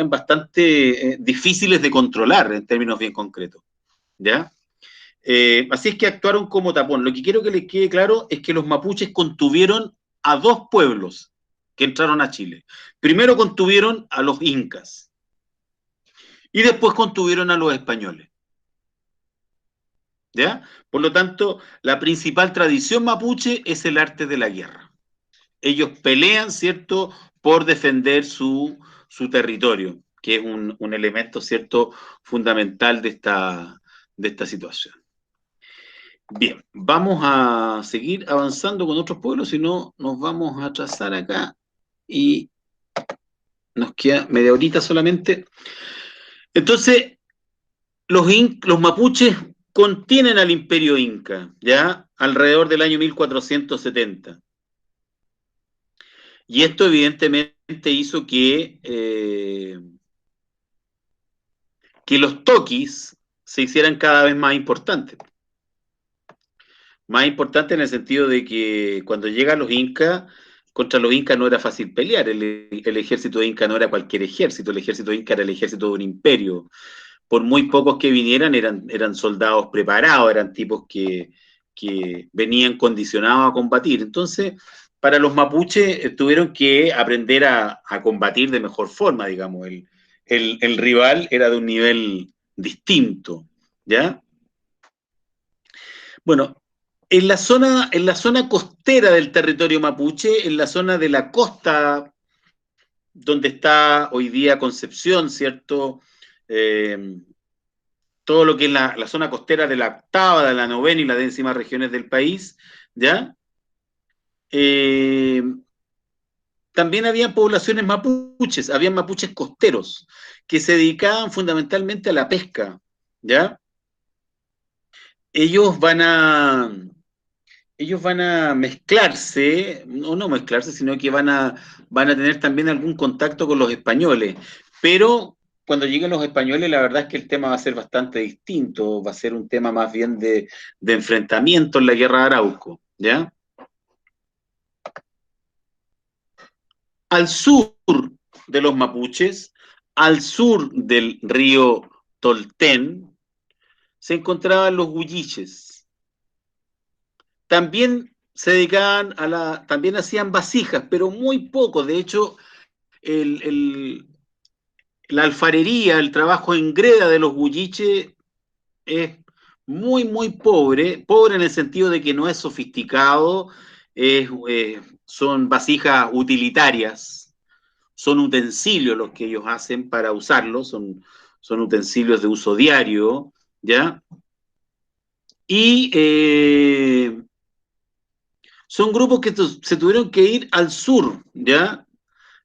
bastante difíciles de controlar en términos bien concretos. ¿Ya? Así es que actuaron como tapón. Lo que quiero que les quede claro es que los mapuches contuvieron a dos pueblos que entraron a Chile. Primero contuvieron a los incas y después contuvieron a los españoles. ¿Ya? Por lo tanto, la principal tradición mapuche es el arte de la guerra. Ellos pelean, ¿cierto?, por defender su territorio, que es un elemento, ¿cierto?, fundamental de esta situación. Bien, vamos a seguir avanzando con otros pueblos, si no nos vamos a atrasar acá y nos queda media horita solamente. Entonces, los mapuches contienen al imperio inca, ¿ya? Alrededor del año 1470. Y esto evidentemente hizo que los toquis se hicieran cada vez más importantes. Más importante en el sentido de que cuando llegan los incas, contra los incas no era fácil pelear. El ejército de inca no era cualquier ejército, el ejército de inca era el ejército de un imperio. Por muy pocos que vinieran, eran soldados preparados, eran tipos que venían condicionados a combatir. Entonces, para los mapuches tuvieron que aprender a combatir de mejor forma, digamos. El rival era de un nivel distinto, ¿ya? Bueno, en la zona costera del territorio mapuche, en la zona de la costa donde está hoy día Concepción, ¿cierto? Eh, todo lo que es la zona costera de la octava, de la novena y las décimas regiones del país, ¿ya? Eh, también había poblaciones mapuches, habían mapuches costeros, que se dedicaban fundamentalmente a la pesca, ¿ya? Ellos van a, ellos van a mezclarse, o no mezclarse, sino que van a tener también algún contacto con los españoles. Pero cuando lleguen los españoles, la verdad es que el tema va a ser bastante distinto, va a ser un tema más bien de enfrentamiento en la guerra de Arauco, ¿ya? Al sur de los mapuches, al sur del río Tolten, se encontraban los huilliches. También se dedicaban también hacían vasijas, pero muy poco. De hecho, el, el, la alfarería, el trabajo en greda de los huilliches es muy, muy pobre, pobre en el sentido de que no es sofisticado, son vasijas utilitarias, son utensilios los que ellos hacen para usarlos, son utensilios de uso diario, ¿ya? Y son grupos que se tuvieron que ir al sur, ¿ya?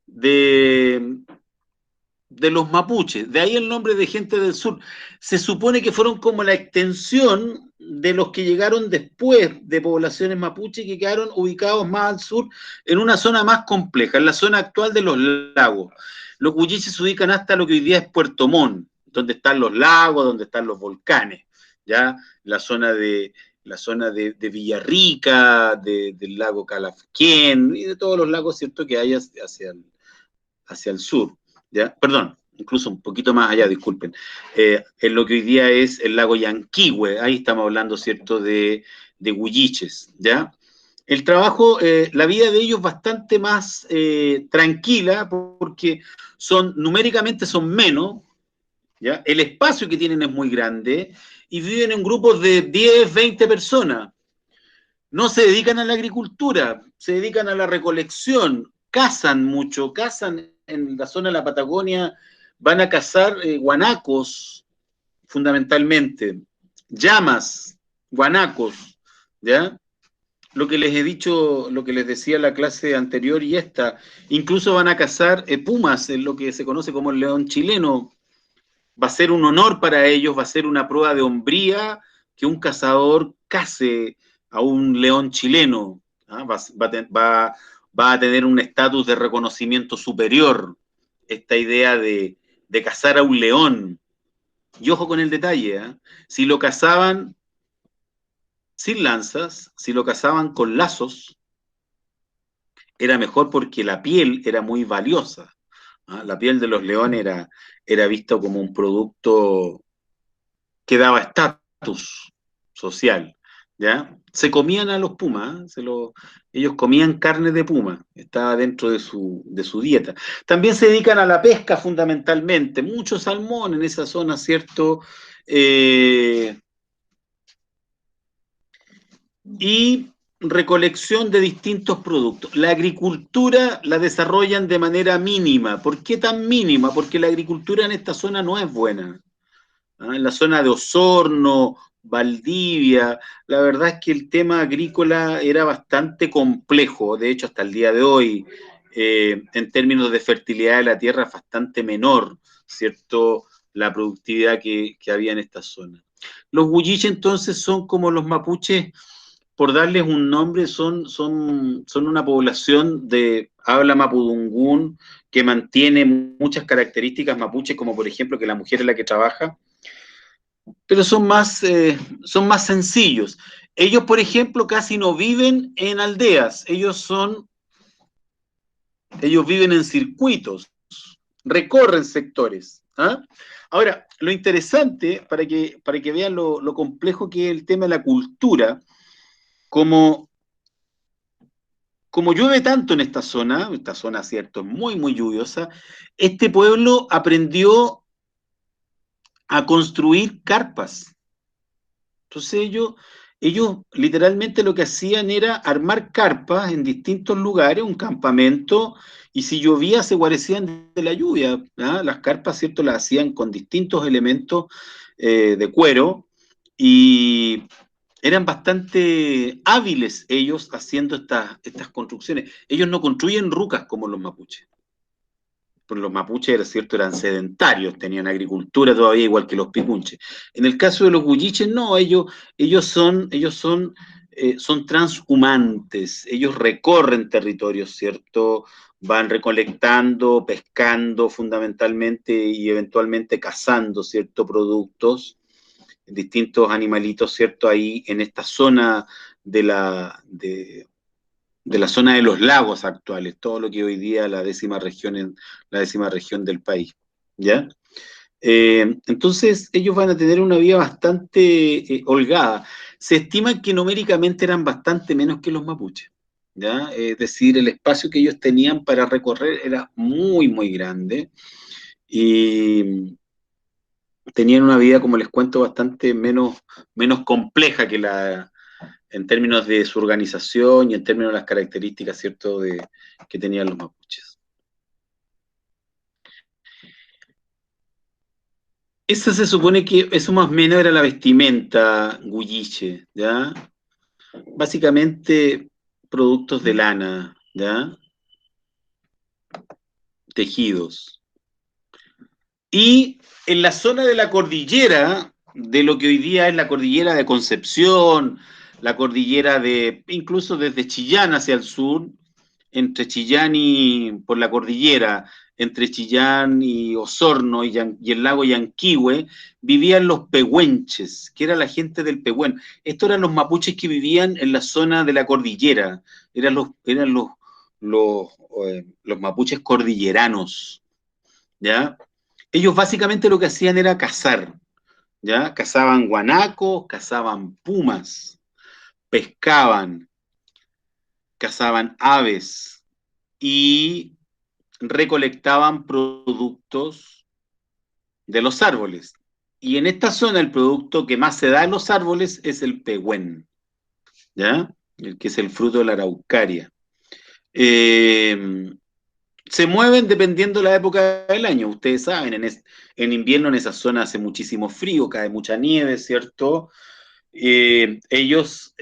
De, de los mapuches, de ahí el nombre de gente del sur. Se supone que fueron como la extensión de los que llegaron después de poblaciones mapuches que quedaron ubicados más al sur en una zona más compleja, en la zona actual de los lagos. Los huilliches se ubican hasta lo que hoy día es Puerto Montt, donde están los lagos, donde están los volcanes, ya la zona de Villarrica, del lago Calafquén y de todos los lagos, ¿cierto?, que hay hacia el sur, ¿ya? Perdón, incluso un poquito más allá, disculpen, en lo que hoy día es el lago Yanquihue, ahí estamos hablando, ¿cierto?, de huilliches, ¿ya? El trabajo, la vida de ellos bastante más tranquila, porque numéricamente son menos, ¿ya? El espacio que tienen es muy grande, y viven en grupos de 10, 20 personas. No se dedican a la agricultura, se dedican a la recolección, cazan mucho, cazan en la zona de la Patagonia, van a cazar guanacos, fundamentalmente, llamas, guanacos, ¿ya? Lo que les he dicho, lo que les decía la clase anterior y esta, incluso van a cazar pumas, en lo que se conoce como el león chileno. Va a ser un honor para ellos, va a ser una prueba de hombría que un cazador case a un león chileno. ¿Ah? Va a tener un estatus de reconocimiento superior esta idea de cazar a un león. Y ojo con el detalle, ¿eh? Si lo cazaban sin lanzas, si lo cazaban con lazos, era mejor porque la piel era muy valiosa. ¿Ah? La piel de los leones era visto como un producto que daba estatus social, ¿ya? Se comían a los pumas, ellos comían carne de puma, estaba dentro de su dieta. También se dedican a la pesca fundamentalmente, mucho salmón en esa zona, ¿cierto? Y recolección de distintos productos. La agricultura la desarrollan de manera mínima. ¿Por qué tan mínima? Porque la agricultura en esta zona no es buena. En la zona de Osorno, Valdivia, la verdad es que el tema agrícola era bastante complejo, de hecho hasta el día de hoy, en términos de fertilidad de la tierra es bastante menor, ¿cierto?, la productividad que había en esta zona. Los huilliches entonces son como los mapuches, por darles un nombre, son una población de habla mapudungún que mantiene muchas características mapuches, como por ejemplo que la mujer es la que trabaja, pero son más sencillos. Ellos, por ejemplo, casi no viven en aldeas, ellos viven en circuitos, recorren sectores. ¿Ah? Ahora, lo interesante, para que vean lo complejo que es el tema de la cultura, como, como llueve tanto en esta zona, cierto, es muy, muy lluviosa, este pueblo aprendió a construir carpas. Entonces ellos literalmente lo que hacían era armar carpas en distintos lugares, un campamento, y si llovía se guarecían de la lluvia. ¿Ah? Las carpas, ¿cierto?, las hacían con distintos elementos de cuero y eran bastante hábiles ellos haciendo estas construcciones. Ellos no construyen rucas como los mapuches. Por los mapuches, era cierto, eran sedentarios, tenían agricultura todavía igual que los picunches. En el caso de los huilliches, no, ellos son son transhumantes, ellos recorren territorios, ¿cierto? Van recolectando, pescando fundamentalmente y eventualmente cazando, ¿cierto? Productos, distintos animalitos, ¿cierto? Ahí en esta zona de la zona de los lagos actuales, todo lo que hoy día es la décima región del país, ¿ya? Entonces ellos van a tener una vida bastante holgada. Se estima que numéricamente eran bastante menos que los mapuches, ¿ya? Es decir, el espacio que ellos tenían para recorrer era muy, muy grande y tenían una vida, como les cuento, bastante menos compleja que en términos de su organización y en términos de las características, ¿cierto?, que tenían los mapuches. Esa se supone que eso más o menos era la vestimenta gulliche, ¿ya? Básicamente productos de lana, ¿ya? Tejidos. Y en la zona de la cordillera, de lo que hoy día es la cordillera de Concepción, la cordillera incluso desde Chillán hacia el sur, entre Chillán y, por la cordillera, entre Chillán y Osorno y el lago Yanquihue, vivían los pehuenches, que era la gente del Pehuen. Estos eran los mapuches que vivían en la zona de la cordillera, eran los mapuches cordilleranos, ¿ya? Ellos básicamente lo que hacían era cazar, ¿ya? Cazaban guanacos, cazaban pumas, pescaban, cazaban aves y recolectaban productos de los árboles. Y en esta zona el producto que más se da en los árboles es el pehuen, ¿ya? El que es el fruto de la araucaria. Se mueven dependiendo de la época del año. Ustedes saben, en invierno en esa zona hace muchísimo frío, cae mucha nieve, ¿cierto? Ellos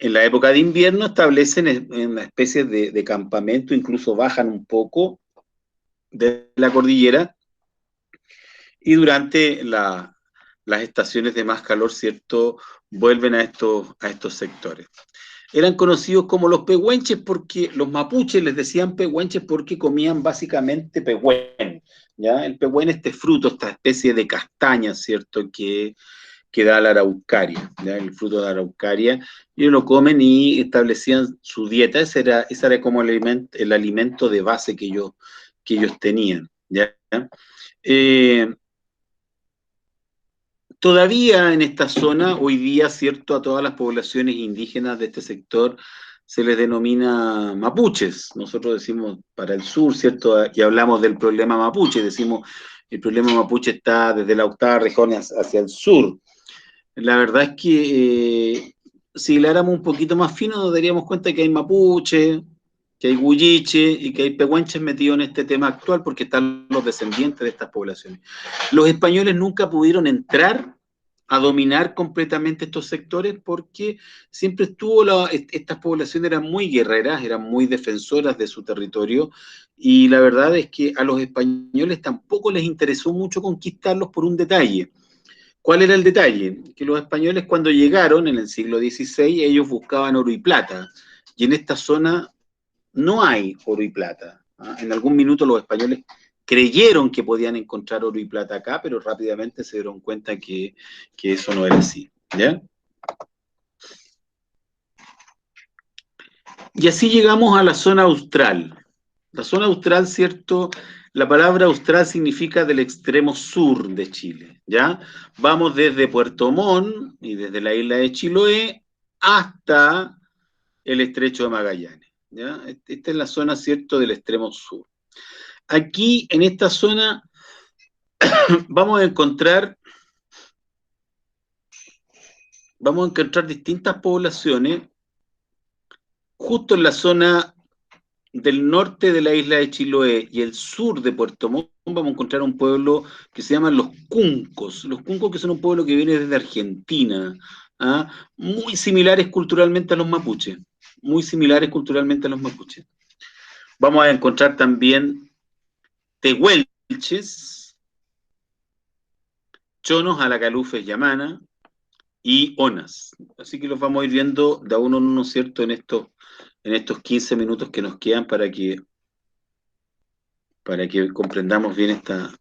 en la época de invierno establecen en una especie de campamento, incluso bajan un poco de la cordillera y durante las estaciones de más calor, ¿cierto? Vuelven a estos sectores. Eran conocidos como los pehuenches porque los mapuches les decían pehuenches porque comían básicamente pehuen, ¿ya? El pehuen, este fruto, esta especie de castaña, ¿cierto? Que da la araucaria, ¿ya? El fruto de la araucaria, y lo comen y establecían su dieta. Ese era como el alimento de base que ellos tenían, ¿ya? Eh, Todavía en esta zona, hoy día, ¿cierto? A todas las poblaciones indígenas de este sector se les denomina mapuches. Nosotros decimos para el sur, ¿cierto? Y hablamos del problema mapuche, decimos el problema mapuche está desde la octava región hacia el sur. La verdad es que si le éramos un poquito más fino nos daríamos cuenta que hay mapuche, que hay huilliche y que hay pehuenches metidos en este tema actual porque están los descendientes de estas poblaciones. Los españoles nunca pudieron entrar a dominar completamente estos sectores porque siempre estas poblaciones eran muy guerreras, eran muy defensoras de su territorio y la verdad es que a los españoles tampoco les interesó mucho conquistarlos por un detalle. ¿Cuál era el detalle? Que los españoles cuando llegaron en el siglo XVI ellos buscaban oro y plata y en esta zona no hay oro y plata. ¿Ah? En algún minuto los españoles creyeron que podían encontrar oro y plata acá, pero rápidamente se dieron cuenta que eso no era así. ¿Ya? Y así llegamos a la zona austral. La zona austral, ¿cierto? La palabra austral significa del extremo sur de Chile, ¿ya? Vamos desde Puerto Montt y desde la isla de Chiloé hasta el estrecho de Magallanes, ¿ya? Esta es la zona, ¿cierto?, del extremo sur. Aquí, en esta zona, vamos a encontrar distintas poblaciones, justo en la zona del norte de la isla de Chiloé y el sur de Puerto Montt, vamos a encontrar un pueblo que se llaman los Cuncos. Los Cuncos, que son un pueblo que viene desde Argentina, ¿ah? Muy similares culturalmente a los mapuches, muy similares culturalmente a los mapuches. Vamos a encontrar también tehuelches, chonos, alacalufes, yamana, y onas. Así que los vamos a ir viendo de a uno en uno, ¿cierto? En estos 15 minutos que nos quedan para que comprendamos bien esta.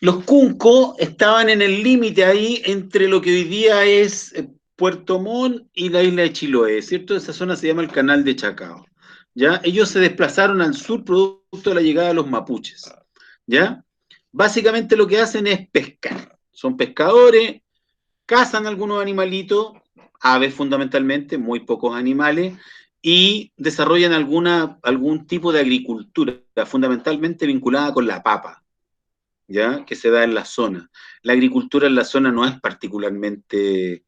Los Cuncos estaban en el límite ahí entre lo que hoy día es Puerto Montt y la isla de Chiloé, ¿cierto? Esa zona se llama el Canal de Chacao, ¿ya? Ellos se desplazaron al sur producto de la llegada de los mapuches, ¿ya? Básicamente lo que hacen es pescar. Son pescadores, cazan algunos animalitos, aves fundamentalmente, muy pocos animales, y desarrollan algún tipo de agricultura, fundamentalmente vinculada con la papa, ¿ya? Que se da en la zona. La agricultura en la zona no es particularmente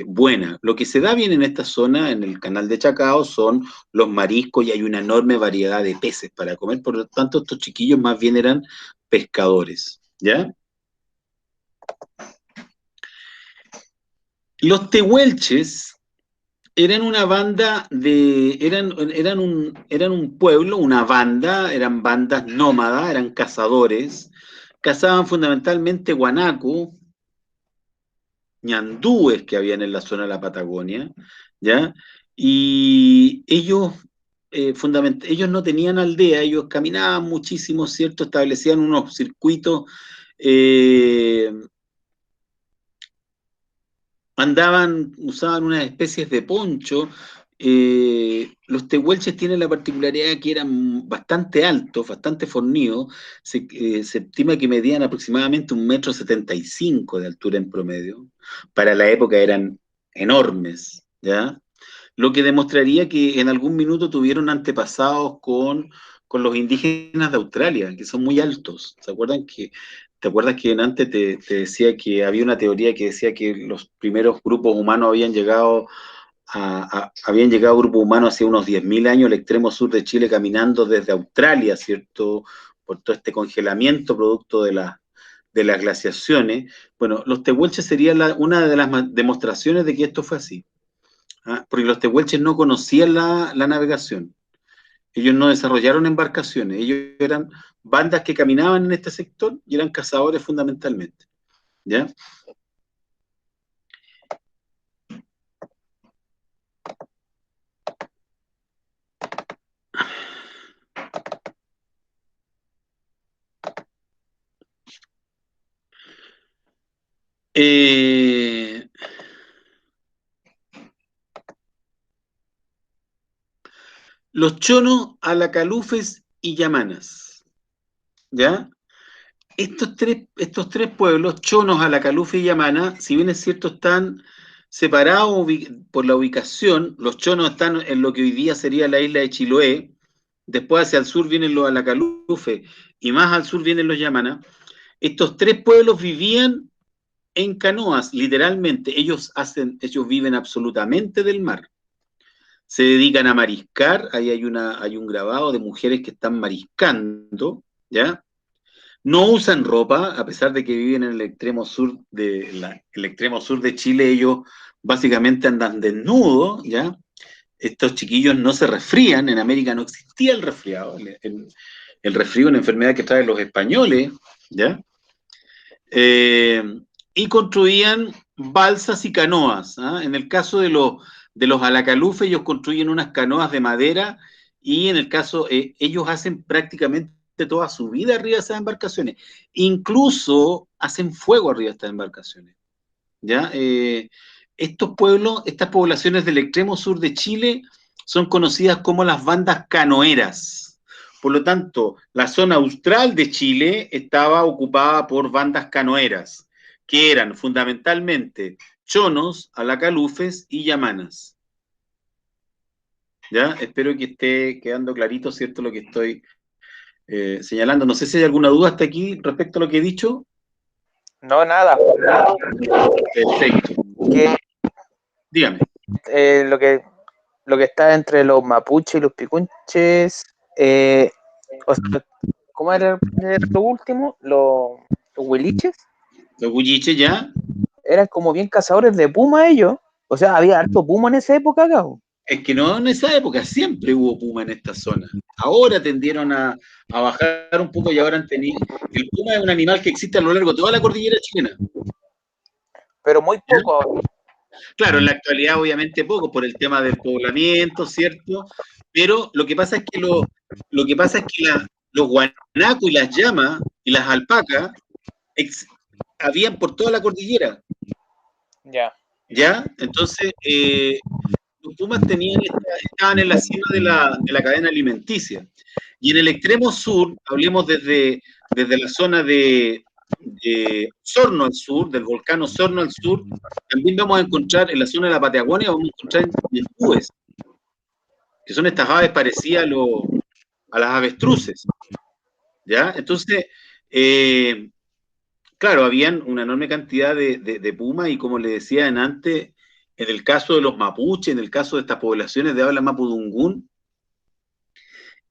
buena. Lo que se da bien en esta zona, en el canal de Chacao, son los mariscos y hay una enorme variedad de peces para comer, por lo tanto estos chiquillos más bien eran pescadores, ¿ya? Los tehuelches eran una banda eran un pueblo, una banda, eran bandas nómadas, eran cazadores, cazaban fundamentalmente guanaco, ñandúes que habían en la zona de la Patagonia, ¿ya? Y ellos no tenían aldea, ellos caminaban muchísimo, ¿cierto? Establecían unos circuitos, eh, usaban unas especies de poncho. Los tehuelches tienen la particularidad que eran bastante altos, bastante fornidos. Se estima que medían aproximadamente 1,75 m de altura en promedio. Para la época eran enormes, ¿ya? Lo que demostraría que en algún minuto tuvieron antepasados con los indígenas de Australia, que son muy altos. ¿Te acuerdas que antes te decía que había una teoría que decía que los primeros grupos humanos habían llegado grupos humanos hace unos 10.000 años al extremo sur de Chile caminando desde Australia, ¿cierto? Por todo este congelamiento producto de las glaciaciones. Bueno, los tehuelches sería una de las demostraciones de que esto fue así. ¿Ah? Porque los tehuelches no conocían la navegación. Ellos no desarrollaron embarcaciones. Ellos eran bandas que caminaban en este sector y eran cazadores fundamentalmente. ¿Ya? Eh, los chonos, alacalufes y yamanas. ¿Ya? Estos tres pueblos, Chonos, Alacalufe y Yamana, si bien es cierto, están separados por la ubicación. Los Chonos están en lo que hoy día sería la isla de Chiloé, después hacia el sur vienen los Alacalufe y más al sur vienen los Yamana. Estos tres pueblos vivían en canoas, literalmente. Ellos viven absolutamente del mar. Se dedican a mariscar, ahí hay un grabado de mujeres que están mariscando, ¿ya? No usan ropa, a pesar de que viven en el extremo sur el extremo sur de Chile, ellos básicamente andan desnudos, ¿ya? Estos chiquillos no se resfrían, en América no existía el resfriado, el resfrío es una enfermedad que traen los españoles, ¿ya? Eh, y construían balsas y canoas, ¿ah? En el caso de los alacalufes, ellos construyen unas canoas de madera y en el caso, ellos hacen prácticamente toda su vida arriba de esas embarcaciones. Incluso hacen fuego arriba de estas embarcaciones, ¿ya? Estos pueblos, estas poblaciones del extremo sur de Chile son conocidas como las bandas canoeras. Por lo tanto, la zona austral de Chile estaba ocupada por bandas canoeras, que eran fundamentalmente chonos, alacalufes y yamanas. ¿Ya? Espero que esté quedando clarito, ¿cierto?, lo que estoy señalando. No sé si hay alguna duda hasta aquí respecto a lo que he dicho. No, nada. Perfecto. Que Dígame. lo que está entre los mapuches y los picunches, o sea, ¿cómo era lo último? Los huiliches Los huilliches ya. eran como bien cazadores de puma ellos. O sea, había harto puma en esa época acá. Es que no en esa época, siempre hubo puma en esta zona. Ahora tendieron a bajar un poco y ahora han tenido. El puma es un animal que existe a lo largo de toda la cordillera chilena. pero muy ¿Ya? poco ahora. Claro, en la actualidad obviamente poco por el tema del poblamiento, ¿cierto? Pero lo que pasa es que los guanacos y las llamas y las alpacas habían por toda la cordillera, Ya. ¿ya? Entonces, los pumas estaban en la cima de la cadena alimenticia. Y en el extremo sur, hablemos desde la zona de Osorno al sur, del volcán Osorno al sur, también vamos a encontrar en la zona de la Patagonia, vamos a encontrar ñandúes, que son estas aves parecidas a las avestruces, ¿ya? Entonces, claro, habían una enorme cantidad de pumas y como le decía antes, en el caso de los mapuches, en el caso de estas poblaciones de habla mapudungún,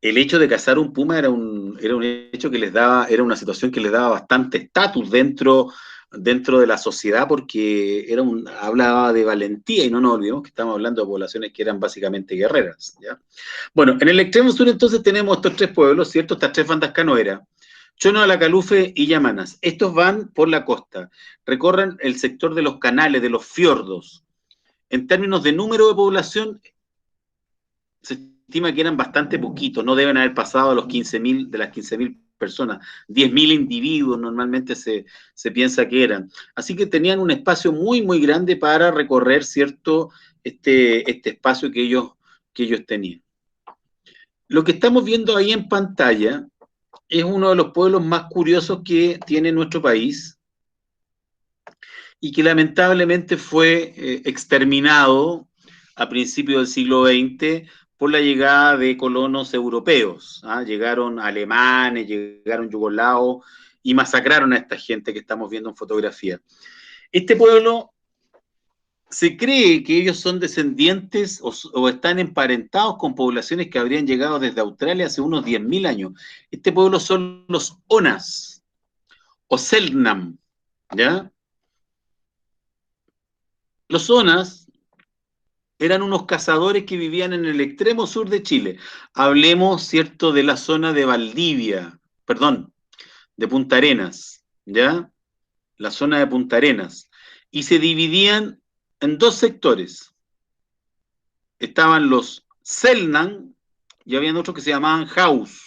el hecho de cazar un puma era un hecho que les daba, era una situación que les daba bastante estatus dentro de la sociedad porque hablaba de valentía y no nos olvidemos que estamos hablando de poblaciones que eran básicamente guerreras, ¿ya? Bueno, en el extremo sur entonces tenemos estos tres pueblos, ¿cierto? Estas tres bandas canoeras. Chono, Alacalufe y Yamanas. Estos van por la costa, recorren el sector de los canales, de los fiordos. En términos de número de población, se estima que eran bastante poquitos, no deben haber pasado a los 15.000, de las 15.000 personas, 10.000 individuos normalmente se piensa que eran. Así que tenían un espacio muy, muy grande para recorrer, ¿cierto? Este espacio que ellos tenían. Lo que estamos viendo ahí en pantalla es uno de los pueblos más curiosos que tiene nuestro país y que lamentablemente fue exterminado a principios del siglo XX por la llegada de colonos europeos. ¿Ah? Llegaron alemanes, llegaron yugoslavos y masacraron a esta gente que estamos viendo en fotografía. Este pueblo se cree que ellos son descendientes o están emparentados con poblaciones que habrían llegado desde Australia hace unos 10.000 años. Este pueblo son los Onas o Selknam, ¿ya? Los Onas eran unos cazadores que vivían en el extremo sur de Chile. Hablemos, ¿cierto?, de la zona de Valdivia, perdón, de Punta Arenas, ¿ya? La zona de Punta Arenas. Y se dividían en dos sectores. Estaban los Selknam y habían otros que se llamaban Haus,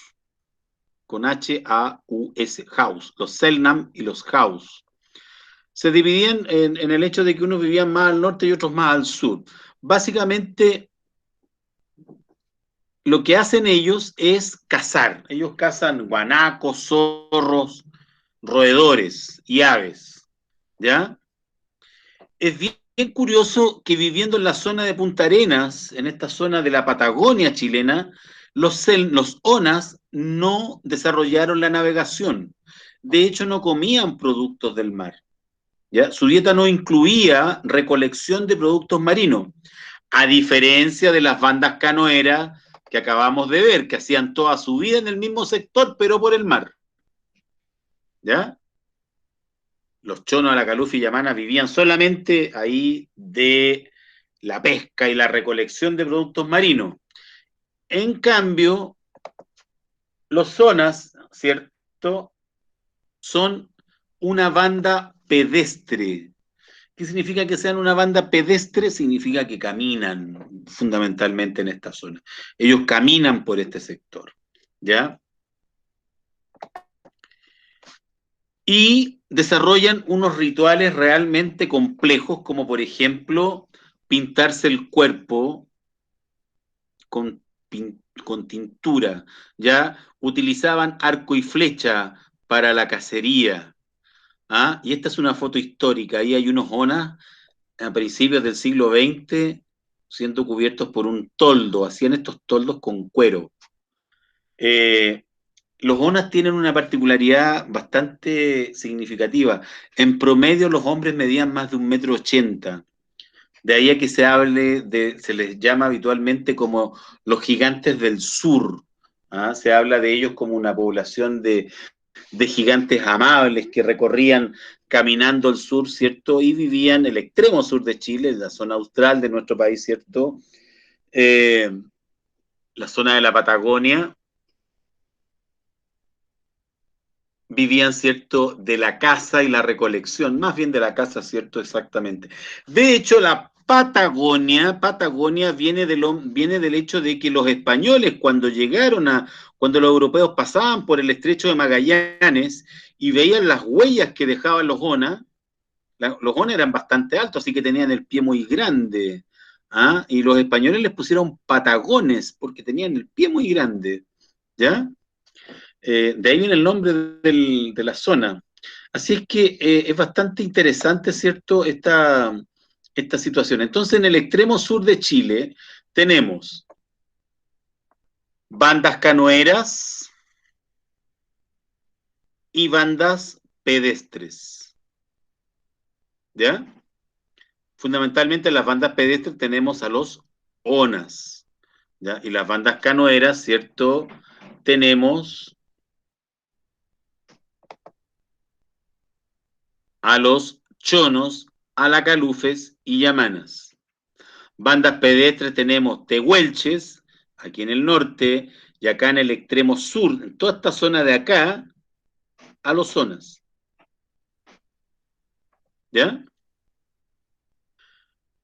con H-A-U-S, Haus, los Selknam y los Haus. Se dividían en el hecho de que unos vivían más al norte y otros más al sur. Básicamente, lo que hacen ellos es cazar. Ellos cazan guanacos, zorros, roedores y aves, ¿ya? Es bien curioso que viviendo en la zona de Punta Arenas, en esta zona de la Patagonia chilena, los Onas no desarrollaron la navegación. De hecho, no comían productos del mar. ¿Ya? Su dieta no incluía recolección de productos marinos, a diferencia de las bandas canoeras que acabamos de ver, que hacían toda su vida en el mismo sector, pero por el mar. ¿Ya? Los chonos, Alacalufe y Yamanas vivían solamente ahí de la pesca y la recolección de productos marinos. En cambio, los zonas, ¿cierto?, son una banda pedestre. ¿Qué significa que sean una banda pedestre? Significa que caminan fundamentalmente en esta zona. Ellos caminan por este sector, ¿ya? Y desarrollan unos rituales realmente complejos, como por ejemplo pintarse el cuerpo con, con tintura, ¿ya? Utilizaban arco y flecha para la cacería, ¿ah? Y esta es una foto histórica, ahí hay unos onas a principios del siglo XX siendo cubiertos por un toldo, hacían estos toldos con cuero. Los onas tienen una particularidad bastante significativa. En promedio los hombres medían más de 1,80 m. De ahí a que se les llama habitualmente como los gigantes del sur. ¿Ah? Se habla de ellos como una población de gigantes amables que recorrían caminando el sur, ¿cierto? Y vivían en el extremo sur de Chile, en la zona austral de nuestro país, ¿cierto? La zona de la Patagonia. vivían, ¿cierto?, de la caza y la recolección, más bien de la caza, ¿cierto?, exactamente. De hecho, la Patagonia viene del hecho de que los españoles, cuando los europeos pasaban por el estrecho de Magallanes y veían las huellas que dejaban los Ona, los Ona eran bastante altos, así que tenían el pie muy grande, ¿ah? Y los españoles les pusieron patagones porque tenían el pie muy grande, ¿ya? De ahí viene el nombre de la zona. Así es que es bastante interesante, ¿cierto?, esta situación. Entonces, en el extremo sur de Chile tenemos bandas canoeras y bandas pedestres, ¿ya? Fundamentalmente en las bandas pedestres tenemos a los ONAS, ¿ya? Y las bandas canoeras, ¿cierto?, tenemos a los chonos, alacalufes y yamanas. Bandas pedestres tenemos tehuelches, aquí en el norte, y acá en el extremo sur, en toda esta zona de acá, a los zonas. ¿Ya?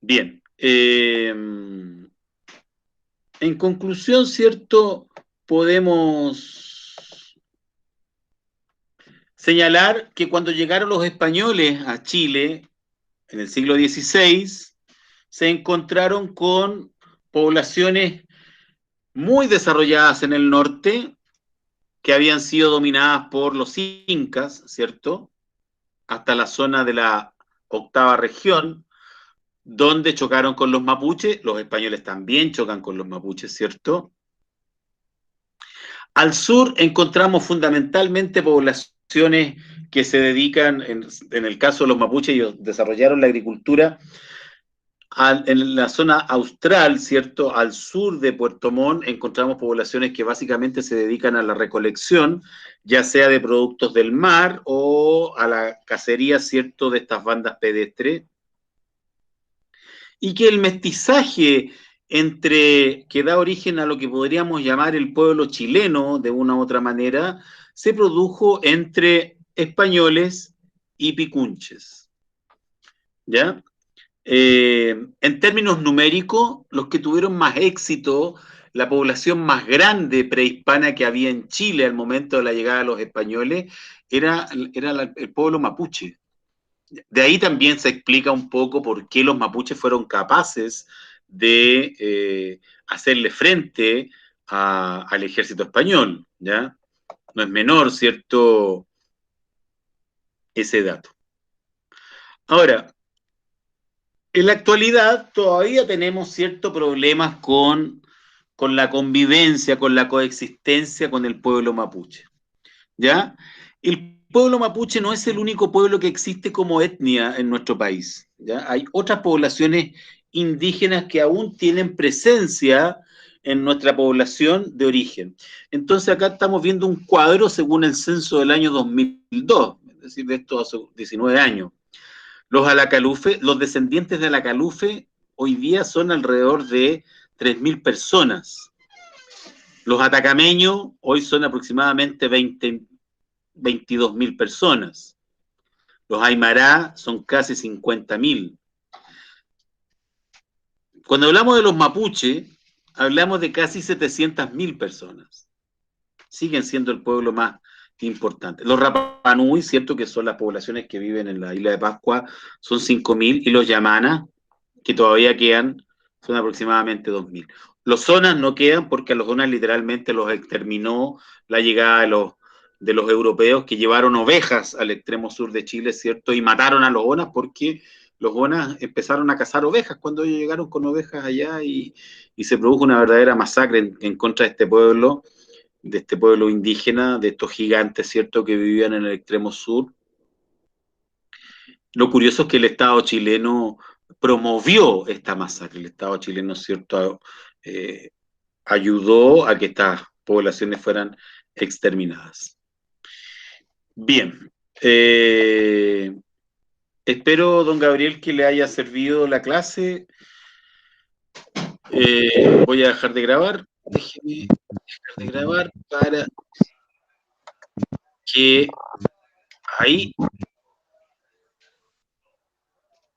Bien. En conclusión, ¿cierto? Podemos señalar que cuando llegaron los españoles a Chile, en el siglo XVI, se encontraron con poblaciones muy desarrolladas en el norte, que habían sido dominadas por los incas, ¿cierto? Hasta la zona de la octava región, donde chocaron con los mapuches. Los españoles también chocan con los mapuches, ¿cierto? Al sur encontramos fundamentalmente poblaciones que se dedican, en el caso de los mapuches, ellos desarrollaron la agricultura en la zona austral, ¿cierto? Al sur de Puerto Montt encontramos poblaciones que básicamente se dedican a la recolección, ya sea de productos del mar o a la cacería, ¿cierto?, de estas bandas pedestres. Y que el mestizaje que da origen a lo que podríamos llamar el pueblo chileno, de una u otra manera, se produjo entre españoles y picunches, ¿ya? En términos numéricos, los que tuvieron más éxito, la población más grande prehispana que había en Chile al momento de la llegada de los españoles, era el pueblo mapuche. De ahí también se explica un poco por qué los mapuches fueron capaces de hacerle frente al ejército español, ¿ya? No es menor, ¿cierto?, ese dato. Ahora, en la actualidad todavía tenemos ciertos problemas con la convivencia, con la coexistencia con el pueblo mapuche, ¿ya? El pueblo mapuche no es el único pueblo que existe como etnia en nuestro país, ¿ya? Hay otras poblaciones indígenas que aún tienen presencia en nuestra población de origen. Entonces acá estamos viendo un cuadro según el censo del año 2002, es decir, de estos hace 19 años. Los alacalufe, los descendientes de alacalufe hoy día son alrededor de 3.000 personas. Los atacameños hoy son aproximadamente 22.000 personas. Los aymará son casi 50.000. Cuando hablamos de los mapuche, hablamos de casi 700.000 personas. Siguen siendo el pueblo más importante. Los Rapanui, cierto que son las poblaciones que viven en la isla de Pascua, son 5.000, y los Yamana, que todavía quedan, son aproximadamente 2.000. Los zonas no quedan porque a los zonas literalmente los exterminó la llegada de los europeos que llevaron ovejas al extremo sur de Chile, ¿cierto? Y mataron a los onas porque los onas empezaron a cazar ovejas cuando ellos llegaron con ovejas allá y se produjo una verdadera masacre en contra de este pueblo indígena, de estos gigantes, ¿cierto?, que vivían en el extremo sur. Lo curioso es que el Estado chileno promovió esta masacre. El Estado chileno, ¿cierto?, ayudó a que estas poblaciones fueran exterminadas. Bien. Espero, don Gabriel, que le haya servido la clase. Voy a dejar de grabar. Déjeme dejar de grabar para que ahí